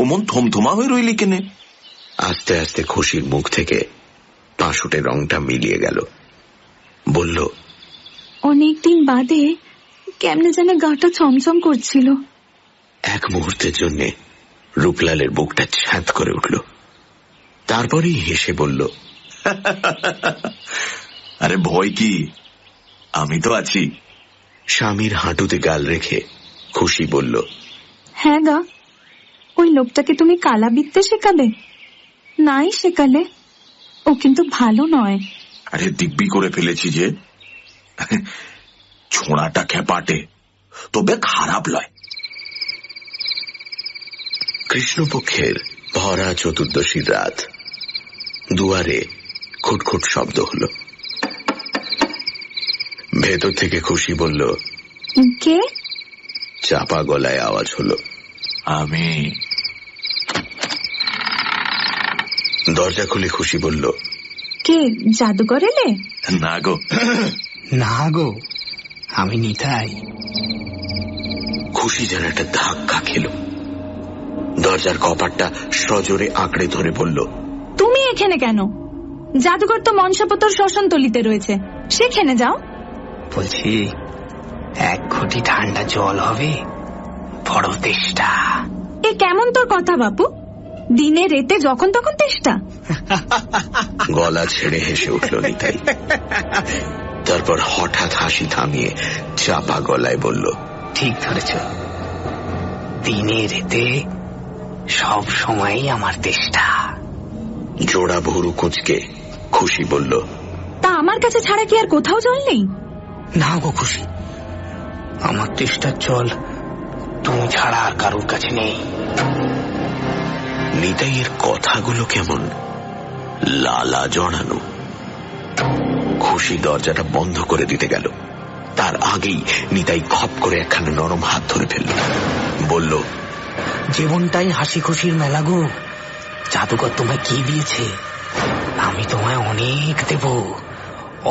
Speaker 4: ওমন থমথমা হয়ে রইলি কেনে?
Speaker 2: আস্তে আস্তে খুশির মুখ থেকে পাঁশুটে রংটা মিলিয়ে গেল। বলল,
Speaker 6: অনেকদিন বাদে কেমনে যেন গাটা ছমছম করছিল।
Speaker 2: এক মুহূর্তের জন্য রূপলালের বুকটা ছ্যাঁত করে উঠল। তারপরেই হেসে বলল,
Speaker 4: আরে ভয় কি, আমি তো আছি।
Speaker 2: স্বামীর হাঁটুতে গাল রেখে খুশি বলল,
Speaker 6: হ্যাঁ গা, ওই লোকটাকে তুমি কালা বিদ্যে শেখাবে? নাই শেখালে, ও কিন্তু ভালো নয়।
Speaker 4: আরে দিব্যি করে ফেলেছি যে, ছোঁড়াটা খেপাটে, তবে খারাপ লয়।
Speaker 2: কৃষ্ণপক্ষের ভরা চতুর্দশীর রাত। দুয়ারে খুটখুট শব্দ হল। ভেতর থেকে খুশি বলল,
Speaker 6: কে?
Speaker 2: চাপা গলায় আওয়াজ হলো,
Speaker 4: আমি।
Speaker 2: দরজা খুলে খুশি বলল,
Speaker 6: কে, জাদুঘর এলে?
Speaker 4: না গো,
Speaker 8: না গো, আমি নিতাই।
Speaker 2: খুশি যেন একটা ধাক্কা খেল। দরজার কপাটটা সজোরে আঁকড়ে ধরে বলল,
Speaker 6: তুমি এখানে কেন? জাদুঘর তো মনসাপতর শ্মশানতলিতে রয়েছে, সেখানে যাও।
Speaker 8: বলছি, এক ঘটি ঠান্ডা জল হবে, বড় তেষ্টা।
Speaker 6: এ কেমন তোর কথা বাপু, দিনে রেতে যখন তখন তেষ্টা?
Speaker 2: গলা ছেড়ে হেসে উঠল নিতাই। তারপর হঠাৎ হাসি থামিয়ে চাপা গলায় বলল,
Speaker 8: ঠিক ধরেছ, দিনে রেতে সব সময়ই আমার তেষ্টা।
Speaker 2: জোড়া ভুরু কুঁচকে খুশি বলল,
Speaker 6: তা আমার কাছে ছাড়া কি আর কোথাও জল নেই?
Speaker 8: না গো খুশি, আমার তেষ্টার জল তুমি ছাড়া আর কারোর কাছে নেই।
Speaker 2: নিতাইয়ের কথাগুলো কেমন লালা জড়ানো। খুশি দরজাটা বন্ধ করে দিতে গেল, তার আগেই নিতাই খপ করে একখানা নরম হাত ধরে ফেলল। বলল,
Speaker 8: জীবনটাই হাসি খুশির মেলা গো, জাদুকর তোমায় কি দিয়েছে? আমি তোমায় অনেক দেব,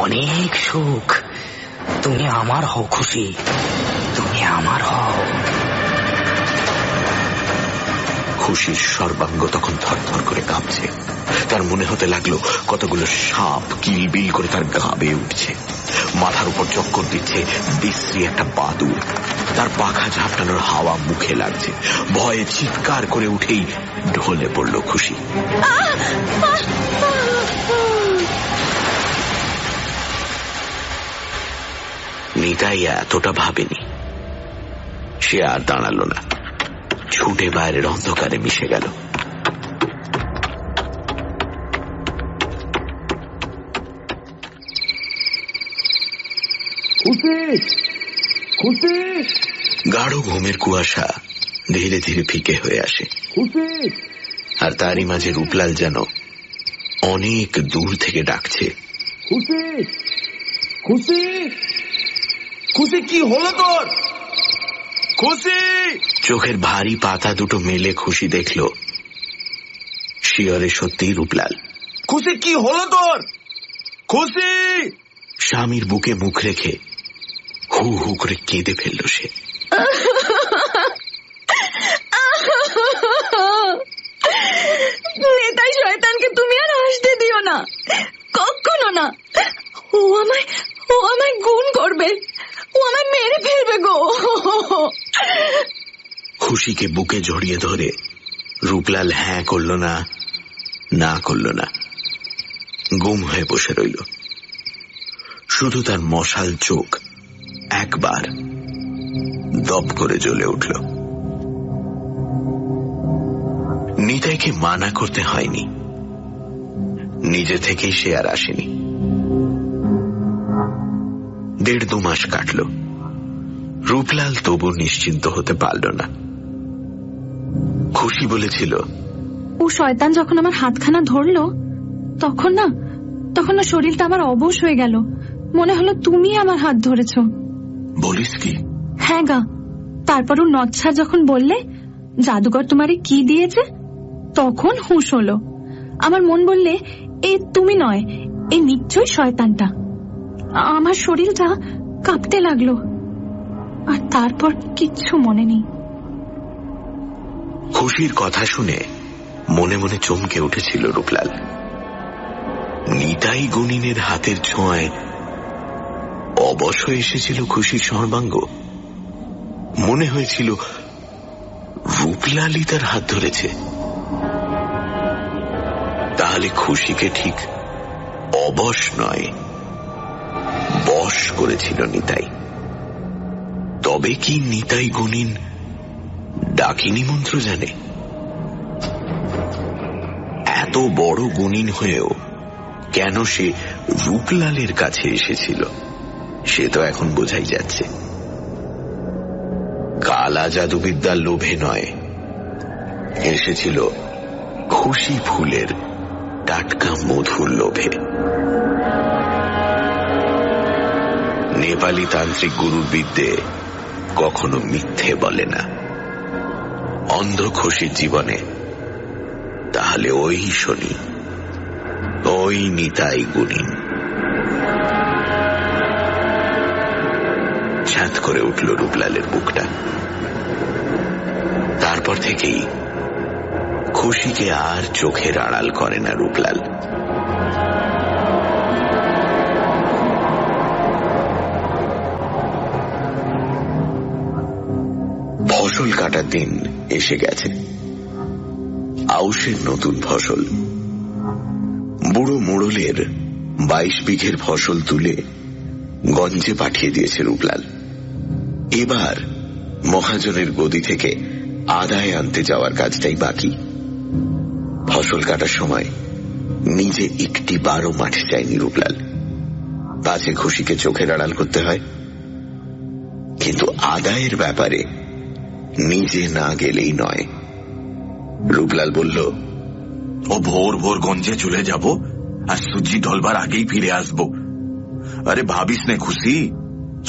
Speaker 8: অনেক সুখ। তুমি আমার হও খুশি, তুমি আমার হও।
Speaker 2: খুশির সর্বাঙ্গ তখন থরথর করে কাঁপছে। তার মনে হতে লাগলো কতগুলো সাপ কিলবিল করে তার গা বেয়ে উঠছে। মাথার উপর চক্কর দিচ্ছে বিশ্রী একটা বাদুড়। তার পাখা ঝাপটানোর হাওয়া মুখে লাগছে। ভয়ে চিৎকার করে উঠেই ঢলে পড়ল খুশি। নিতাই এতটা ভাবেনি। সে আর দাঁড়ালো না, ছুটে বাইরের অন্ধকারে মিশে গেল। গাঢ় ঘুমের কুয়াশা ধীরে ধীরে ফিকে হয়ে আসে, আর তারই মাঝে রূপলাল যেন অনেক দূর থেকে ডাকছে,
Speaker 4: খুশি কি হলো তোর? খুশি!
Speaker 2: চোখের ভারী পাতা দুটো মেলে খুশি দেখল শিয়রে সত্যিই রূপলাল।
Speaker 4: খুশি কি হলো তোর? খুশি!
Speaker 2: স্বামীর বুকে মুখ রেখে হু হু করে কেঁদে ফেলল সে।
Speaker 6: নেতাই শয়তানকে তুমি আর আসতে দিও না, কখনো না। ও আমায় গুণ করবে, ও আমায় মেরে ফেলবে গো।
Speaker 2: খুশিকে বুকে জড়িয়ে ধরে রূপলাল হ্যাঁ করল না, না করল না, গুম হয়ে বসে রইল। শুধু তার মশাল চোখ একবার দপ করে জ্বলে উঠল। নিতাইকে মানা করতে হয়নি, নিজে থেকেই সে আর আসেনি। 1.5-2 মাস কাটল, রূপলাল তবু নিশ্চিন্ত হতে পারল না। খুশি বলেছিল,
Speaker 6: ও শয়তান যখন আমার হাতখানা ধরলো তখন না শরীরটা আমার অবশ হয়ে গেল, মনে হলো তুমি আমার হাত ধরেছ।
Speaker 4: বলিস কি?
Speaker 6: হ্যাঁ গা। তারপর ও নচ্ছার যখন বললে জাদুকর তোমারে কি দিয়েছে, তখন হুঁশ হলো। আমার মন বললে এ তুমি নয়, এ নিশ্চয়ই শয়তানটা। আমার শরীরটা কাঁপতে লাগলো, আর তারপর কিচ্ছু মনে নেই।
Speaker 2: খুশির কথা শুনে মনে মনে চমকে উঠেছিল রূপলাল। নিতাই গুণিনের হাতের ছোঁয়ায় অবশ হয়ে এসেছিল খুশির সর্বাঙ্গ। মনে হয়েছিল রূপলালই তার হাত ধরেছে। তাহলে খুশিকে ঠিক অবশ নয়, বশ করেছিল নিতাই। তবে কি নিতাই গুণিন ডাকিনী মন্ত্র জানে? এত বড় গুণিন হয়েও কেন সে রূপলালের কাছে এসেছিল সে তো এখন বোঝাই যাচ্ছে। কালা জাদুবিদ্যার লোভে নয়, এসেছিল খুশি ফুলের টাটকা মধুর লোভে। নেপালি তান্ত্রিক গুরুর বিদ্যে কখনো মিথ্যে বলে না। অন্ধ খুশির জীবনে তাহলে ওই শনি, ওই নিতাই গুণিন। ছাদ করে উঠল রূপলালের বুকটা। তারপর থেকেই খুশিকে আর চোখের আড়াল করে না রূপলাল। ফসল কাটার দিন এসে গেছে। আউশের নতুন ফসল। বুড়ো মোড়লের 22 বিঘের ফসল তুলে গঞ্জে পাঠিয়ে দিয়েছে রূপলাল। এবার মহাজনের গদি থেকে আদায় আনতে যাওয়ার কাজটাই বাকি। ফসল কাটার সময় নিজে একটি বারও মাঠে যায়নি রূপলাল, পাছে খুশিকে চোখের আড়াল করতে হয়। কিন্তু আদায়ের ব্যাপারে নিজে না গেলেই নয়। রূপলাল বলল,
Speaker 4: ও ভোর ভোর গঞ্জে চলে যাব আর সূর্যি ঢলবার আগেই ফিরে আসব। আরে ভাবিস নে খুশি,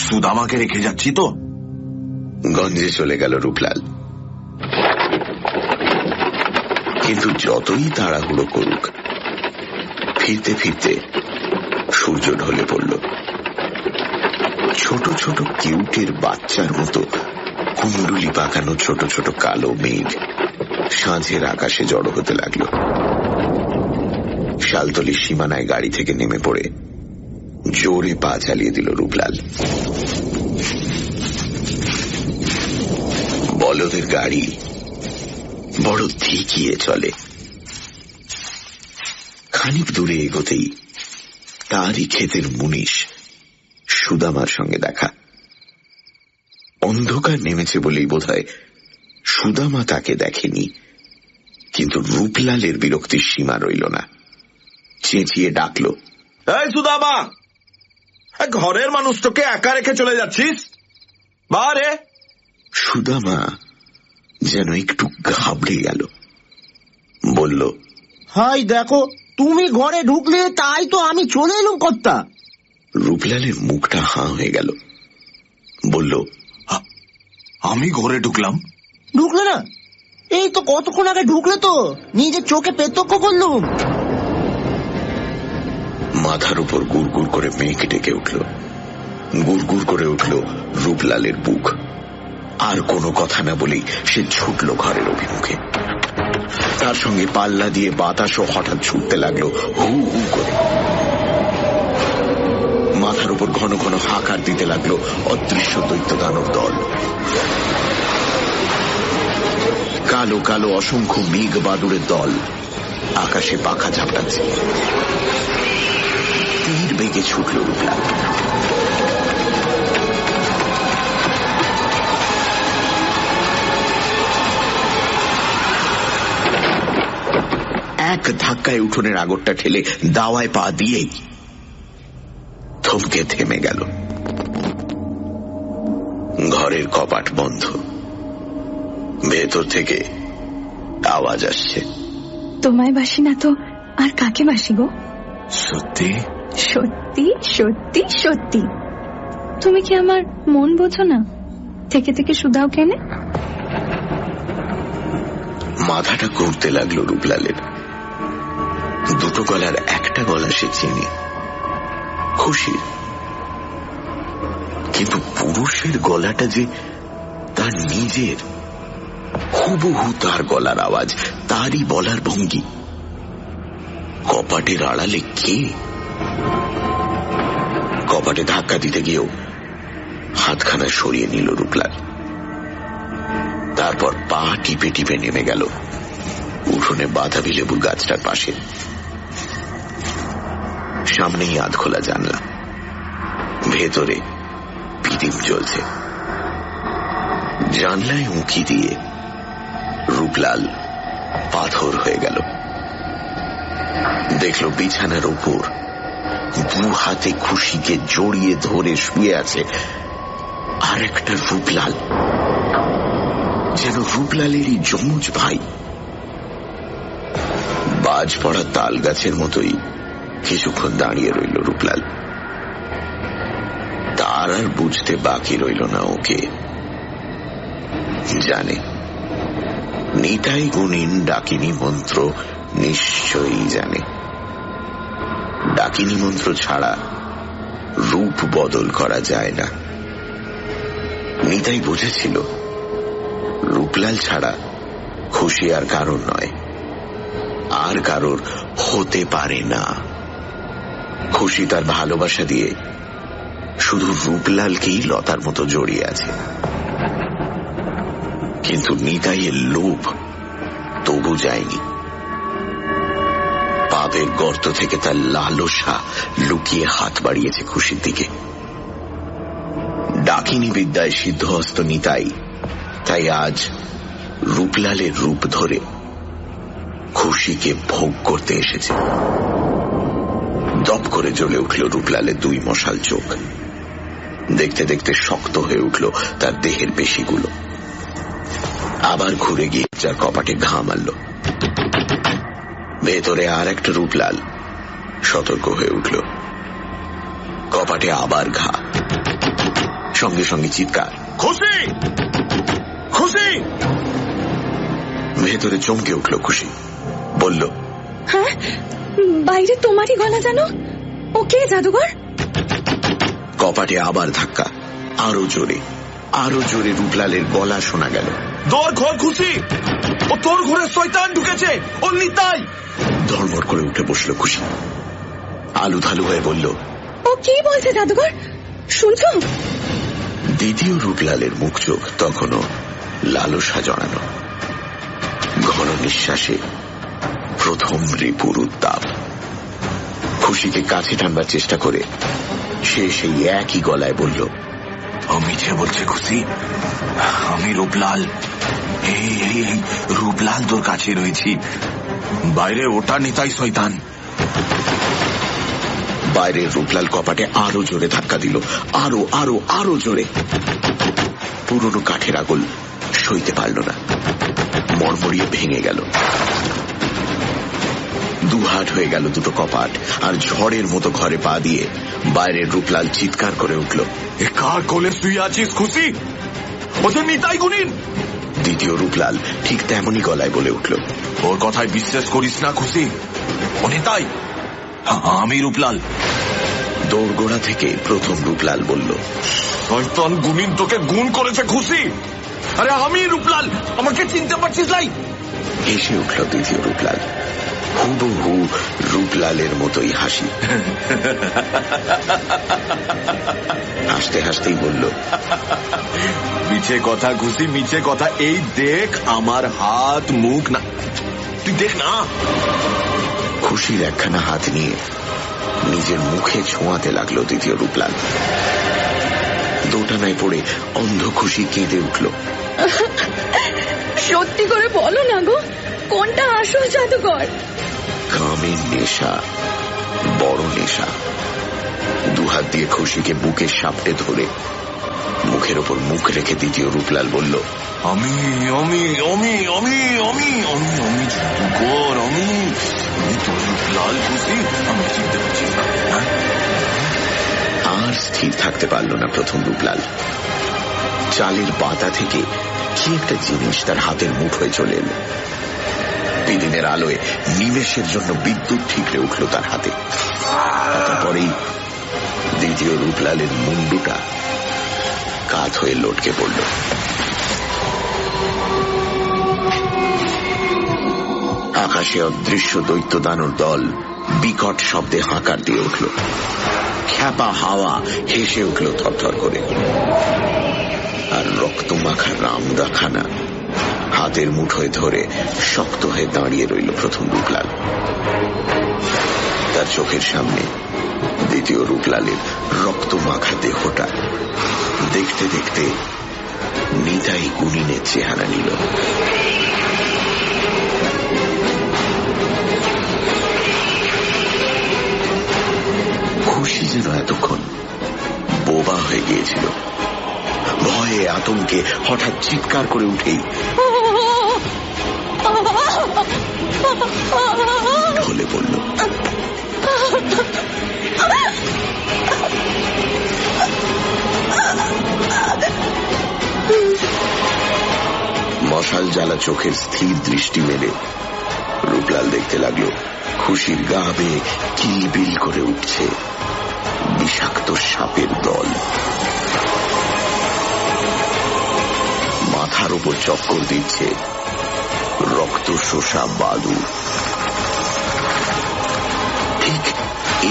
Speaker 4: সুদামাকে রেখে যাচ্ছি তো।
Speaker 2: গঞ্জে চলে গেল রূপলাল। কিন্তু যতই তাড়াহুড়ো করুক, ফিরতে ফিরতে সূর্য ঢলে পড়ল। ছোট ছোট কিউটের বাচ্চার মতো কুণ্ডুলি পাকানো ছোট ছোট কালো মেঘ সাঁঝের আকাশে জড়ো হতে লাগল। শালতলির সীমানায় গাড়ি থেকে নেমে পড়ে জোরে পা চালিয়ে দিল রূপলাল। বলদের গাড়ি বড় ধিকিয়ে চলে। খানিক দূরে এগোতেই তারই ক্ষেতের মুনিশ সুদামার সঙ্গে দেখা। অন্ধকার নেমেছে বলেই বোধহয় সুদামা তাকে দেখেনি, কিন্তু রূপলালের বিরক্তির সীমা রইল না। চেঁচিয়ে ডাকল,
Speaker 4: এই সুদামা, ঘরের মানুষটাকে একা রেখে চলে যাচ্ছিস? বারে
Speaker 2: সুদামা যেন একটু ঘাবড়ে গেল, বলল,
Speaker 8: হাই দেখো, তুমি ঘরে ঢুকলে তাই তো আমি চলে এলাম কর্তা।
Speaker 2: রূপলালের মুখটা হাঁ হয়ে গেল, বলল,
Speaker 4: আমি ঘরে ঢুকলাম?
Speaker 8: ঢুকলে না? এই তো কতক্ষণ আগে ঢুকলে তো, নিজের চোখে প্রত্যক্ষ করলুম।
Speaker 2: মাথার উপর গুড়গুড় করে মেঘ ডেকে উঠল, গুড়গুড় করে উঠল রূপলালের বুক। আর কোনো কথা না বলেই সে ছুটল ঘরের অভিমুখে। তার সঙ্গে পাল্লা দিয়ে বাতাসও হঠাৎ ছুটতে লাগলো হু হু করে। মাথার উপর ঘন ঘন হাঁকার দিতে লাগলো অদৃশ্য দৈত্য দানব দল। কালো কালো অসংখ্য মেঘ বাদুড়ের দল আকাশে পাখা ঝাপটাচ্ছে। তীর বেগে ছুটল রূপলাল। এক ধাক্কায় উঠোনের আগরটা ঠেলে দাওয়ায় পা দিয়েই থমকে থেমে গেল। ঘরের কপাট বন্ধ, ভেতর থেকে আওয়াজ আসছে,
Speaker 6: তোমায় বাসি না তো আর কাকে বাসি গো?
Speaker 4: সত্যি
Speaker 6: সত্যি সত্যি সত্যি। তুমি কি আমার মন বোঝো না? থেকে থেকে শুধাও কেনে?
Speaker 2: মাথাটা ঘুরতে লাগলো রূপলালের। দুটো গলার একটা গলা সে চেনে, খুশির। কিন্তু পুরুষের গলাটা যে তার নিজের, হুবহু তার গলার আওয়াজ, তারই বলার ভঙ্গি। কপাটের আড়ালে কে? কপাটে ধাক্কা দিতে গিয়েও হাতখানা সরিয়ে নিল রূপলাল। তারপর পা টিপে টিপে নেমে গেল উঠোনে বাতাবি লেবুর গাছটার পাশে। সামনেই আধখোলা জানলা, ভেতরে পিদিম জ্বলছে। জানলায় উঁকি দিয়ে রূপলাল পাথর হয়ে গেল। দেখল বিছানার উপর দু হাতে খুশিকে জড়িয়ে ধরে শুয়ে আছে আর একটা রূপলাল, যেন রূপলালেরই যমজ ভাই। বাজ পড়া তাল গাছের মতোই কিছুক্ষণ দাঁড়িয়ে রইল রূপলাল। তার আর বুঝতে বাকি রইল না ওকে। জানে নিতাই গুণিন ডাকিনী মন্ত্র নিশ্চয়ই জানে। ডাকিনী মন্ত্র ছাড়া রূপ বদল করা যায় না। নিতাই বুঝেছিল রূপলাল ছাড়া খুশি আর কারোর নয়, আর কারোর হতে পারে না। খুশি তার ভালোবাসা দিয়ে শুধু রূপলালকেই লতার মতো জড়িয়ে আছে। কিন্তু নিতাইয়ের লোভ তবু যায়নি। পাপের গর্ত থেকে তার লালসা লুকিয়ে হাত বাড়িয়েছে খুশির দিকে। ডাকিনী বিদ্যায় সিদ্ধহস্ত নিতাই তাই আজ রূপলালের রূপ ধরে খুশিকে ভোগ করতে এসেছে। দপ করে জ্বলে উঠল রূপলালের দুই মশাল চোখ। দেখতে দেখতে শক্ত হয়ে উঠল তার দেহের পেশিগুলো। আবার ঘুরে গিয়ে যার কপাটে ঘা মারল। ভেতরে আর একটা রূপলাল সতর্ক হয়ে উঠল। কপাটে আবার ঘা, সঙ্গে সঙ্গে চিৎকার, খুশি খুশি। ভেতরে চমকে উঠল খুশি, বলল,
Speaker 6: হ্যাঁ, বাইরে তোমারই গলা জানো। ও কে জাদুঘর?
Speaker 2: কপাটে আবার ধাক্কা, আরো জোরে রূপলালের গলা শোনা গেল,
Speaker 4: দর ঘর খুশি, ও তোর ঘরে শয়তান ঢুকেছে, ও নিতাই।
Speaker 2: ধর্মড় করে উঠে বসল খুশি, আলু থালু হয়ে বলল,
Speaker 6: ও কি বলছে জাদুঘর, শুনছো?
Speaker 2: দ্বিতীয় রূপলালের মুখ চোখ তখনও লালসা জড়ানো। ঘন নিঃশ্বাসে প্রথম রিপুর উত্তাপ। খুশিকে কাছে টানবার চেষ্টা করে সে সেই একই গলায় বলল,
Speaker 4: মিছে বলছে খুশি, আমি রূপলাল, এই রূপলাল তোর কাছে রয়েছি, বাইরে ওটা নিতাই শয়তান।
Speaker 2: বাইরের রূপলাল কপাটে আরো জোরে ধাক্কা দিল, আরো আরো আরো জোরে। পুরনো কাঠের আগল সইতে পারল না, মড়মড়িয়ে ভেঙে গেল। দুহাট হয়ে গেল দুটো কপাট, আর ঝড়ের মতো ঘরে পা দিয়ে বাইরের রূপলাল চিৎকার করে উঠল,
Speaker 4: এ কার কোলে শুয়ে আছিস খুশি? ওদের নিতাই গুণিন।
Speaker 2: দ্বিতীয় রূপলাল ঠিক তেমনই গলায় বলে উঠল,
Speaker 4: ওর কথায় বিশ্বাস করিস না খুশি, ও নিতাই, আমি রূপলাল।
Speaker 2: দৌড়গোড়া থেকে প্রথম রূপলাল বলল,
Speaker 4: শয়তান গুণিন তোকে গুণ করেছে খুশি। আরে আমি রূপলাল, আমাকে চিনতে পারছিস নাই?
Speaker 2: হেসে উঠল দ্বিতীয় রূপলাল, হুবহু রূপলালের মতোই হাসি। হাসতে হাসতেই বলল,
Speaker 4: মিছে কথা খুশি, মিছে কথা। এই দেখ আমার হাত মুখ, না তুই দেখ না।
Speaker 2: খুশির একখানা হাত নিয়ে নিজের মুখে ছোঁয়াতে লাগলো দ্বিতীয় রূপলাল। দোটানায় পড়ে অন্ধ খুশি কেঁদে উঠল।
Speaker 9: সত্যি করে বলো না গো, কোনটা আসল জাদুঘর?
Speaker 2: কামের নেশা, বড় নেশা। দুহাত দিয়ে খুশিকে বুকে সাপটে ধরে মুখের ওপর মুখ রেখে দ্বিতীয় রূপলাল বলল,
Speaker 4: আমি আমি আমি আমি আমি আমি আমি জাদুঘর, আমি তোর রূপলাল খুশি, আমি চিনতে পারছি না।
Speaker 2: আর স্থির থাকতে পারল না প্রথম রূপলাল। চালের পাতা থেকে কি একটা জিনিস তার হাতের মুঠোয় চলে এলো। দিনের আলোয় নিমেষের জন্য বিদ্যুৎ ঠিকরে উঠল তার হাতে। তারপরেই দ্বিতীয় রূপলালের মুন্ডুটা কাত হয়ে লটকে পড়ল। আকাশে অদৃশ্য দৈত্য দানর দল বিকট শব্দে হাঁকার দিয়ে উঠল। খ্যাপা হাওয়া হেসে উঠল থরথর করে। আর রক্তমাখা রামদাখানা হাতের মুঠোয় ধরে শক্ত হয়ে দাঁড়িয়ে রইল প্রথম রূপলাল। তার চোখের সামনে দ্বিতীয় রূপলালের রক্তমাখা দেহটা দেখতে দেখতে নিতাই গুণিনের চেহারা নিল। খুশি যেন এতক্ষণ বোবা হয়ে গিয়েছিল। ভয়ে আতঙ্কে হঠাৎ চিৎকার করে উঠেই ঢলে পড়ল। মশাল জ্বালা চোখের স্থির দৃষ্টি মেলে রূপলাল দেখতে লাগলো খুশির গা বেয়ে কিলবিল করে উঠছে বিষাক্ত সাপের দল। মাথার উপর চক্কর দিচ্ছে রক্ত শোষা বাদুড়। ঠিক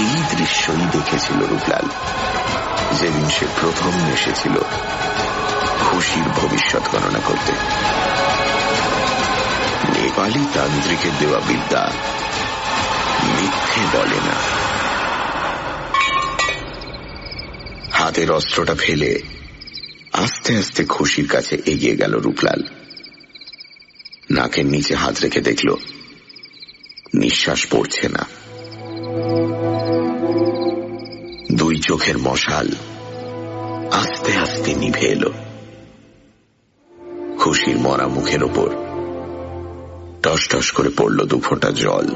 Speaker 2: এই দৃশ্যই দেখেছিল রূপলাল যেদিন সে প্রথম এসেছিল খুশির ভবিষ্যৎ গণনা করতে। নেপালি তান্ত্রিকের দেওয়া বিদ্যা মিথ্যে বলে না। হাতের অস্ত্রটা ফেলে আস্তে আস্তে খুশির কাছে এগিয়ে গেল রূপলাল। নাকের নিচে হাত রেখে দেখল নিঃশ্বাস পড়ছে না। দুই চোখের মশাল আস্তে আস্তে নিভে এলো। খুশির মরা মুখের ওপর টস টস করে পড়ল দুফোঁটা জল।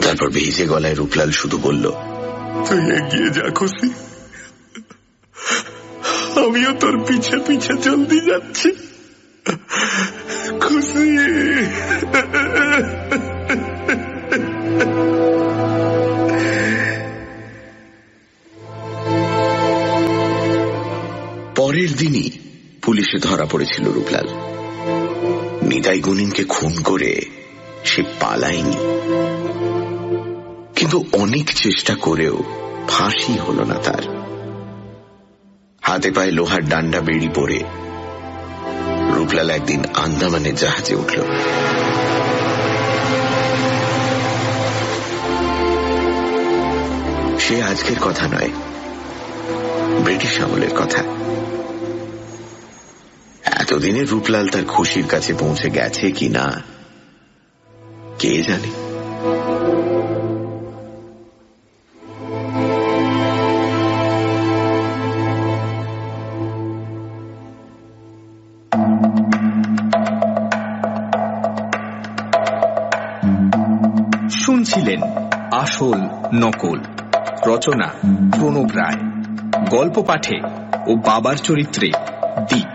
Speaker 2: তারপর ভিজে গলায় রূপলাল শুধু বলল,
Speaker 4: তুই এগিয়ে যা খুশি, আমিও তোর পিছে পিছে জলদি যাচ্ছি খুশি।
Speaker 2: পরের দিনই পুলিশে ধরা পড়েছিল রূপলাল। নিতাই গুণিনকে খুন করে সে পালায়নি, কিন্তু অনেক চেষ্টা করেও ফাঁসি হল না তার। হাতে পায়ে লোহার ডান্ডা বেড়ি পরে রূপলাল একদিন আন্দামানের জাহাজে উঠল। সে আজকের কথা নয়, ব্রিটিশ আমলের কথা। এতদিনে রূপলাল তার খুশির কাছে পৌঁছে গেছে কি না কে জানে।
Speaker 1: লিখেছিলেন আসল নকল। রচনা প্রণব রায়। গল্প পাঠে ও বাবার চরিত্রে দীপ,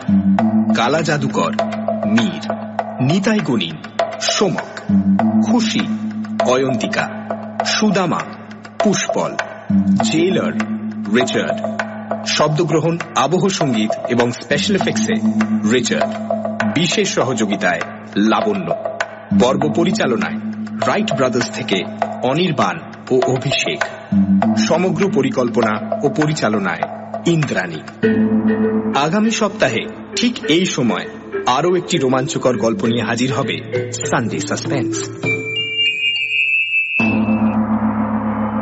Speaker 1: কালা জাদুকর মীর, নিতাই গুণী সোমক, খুশি অয়ন্তিকা, সুদামা পুষ্পল, জেলার রিচার্ড। শব্দগ্রহণ, আবহ সঙ্গীত এবং স্পেশাল এফেক্টসে রিচার্ড। বিশেষ সহযোগিতায় লাবণ্য। পর্ব পরিচালনায় রাইট ব্রাদার্স থেকে অনির্বাণ ও অভিষেক। সমগ্র পরিকল্পনা ও পরিচালনায় ইন্দ্রাণী। আগামী সপ্তাহে ঠিক এই সময় আরও একটি রোমাঞ্চকর গল্প নিয়ে হাজির হবে সানডে সাসপেন্স।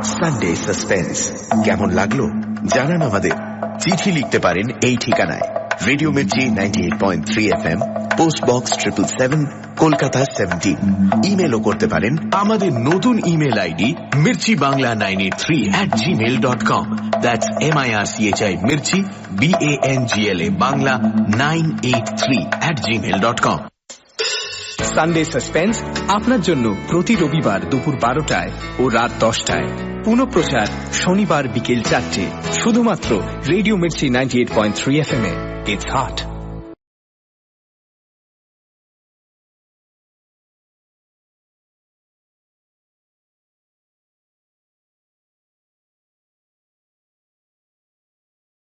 Speaker 2: সানডে সাসপেন্স কেমন লাগলো জানান আমাদের। চিঠি লিখতে পারেন এই ঠিকানায়, radio Mirchi 98.3 FM, post box 777, Kolkata 17। ইমেলও করতে পারেন আমাদের নতুন email ID mirchi.bangla983@gmail.com। That's MIRCHI Mirchi BANGLA Bangla 983@gmail.com।
Speaker 1: Sunday suspense আপনার জন্য প্রতি রবিবার দুপুর 12টায় ও রাত 10টায়, পুনঃপ্রচার শনিবার বিকেল 4টে, শুধুমাত্র রেডিও মির্চি 98.3 FM এ। It's hot.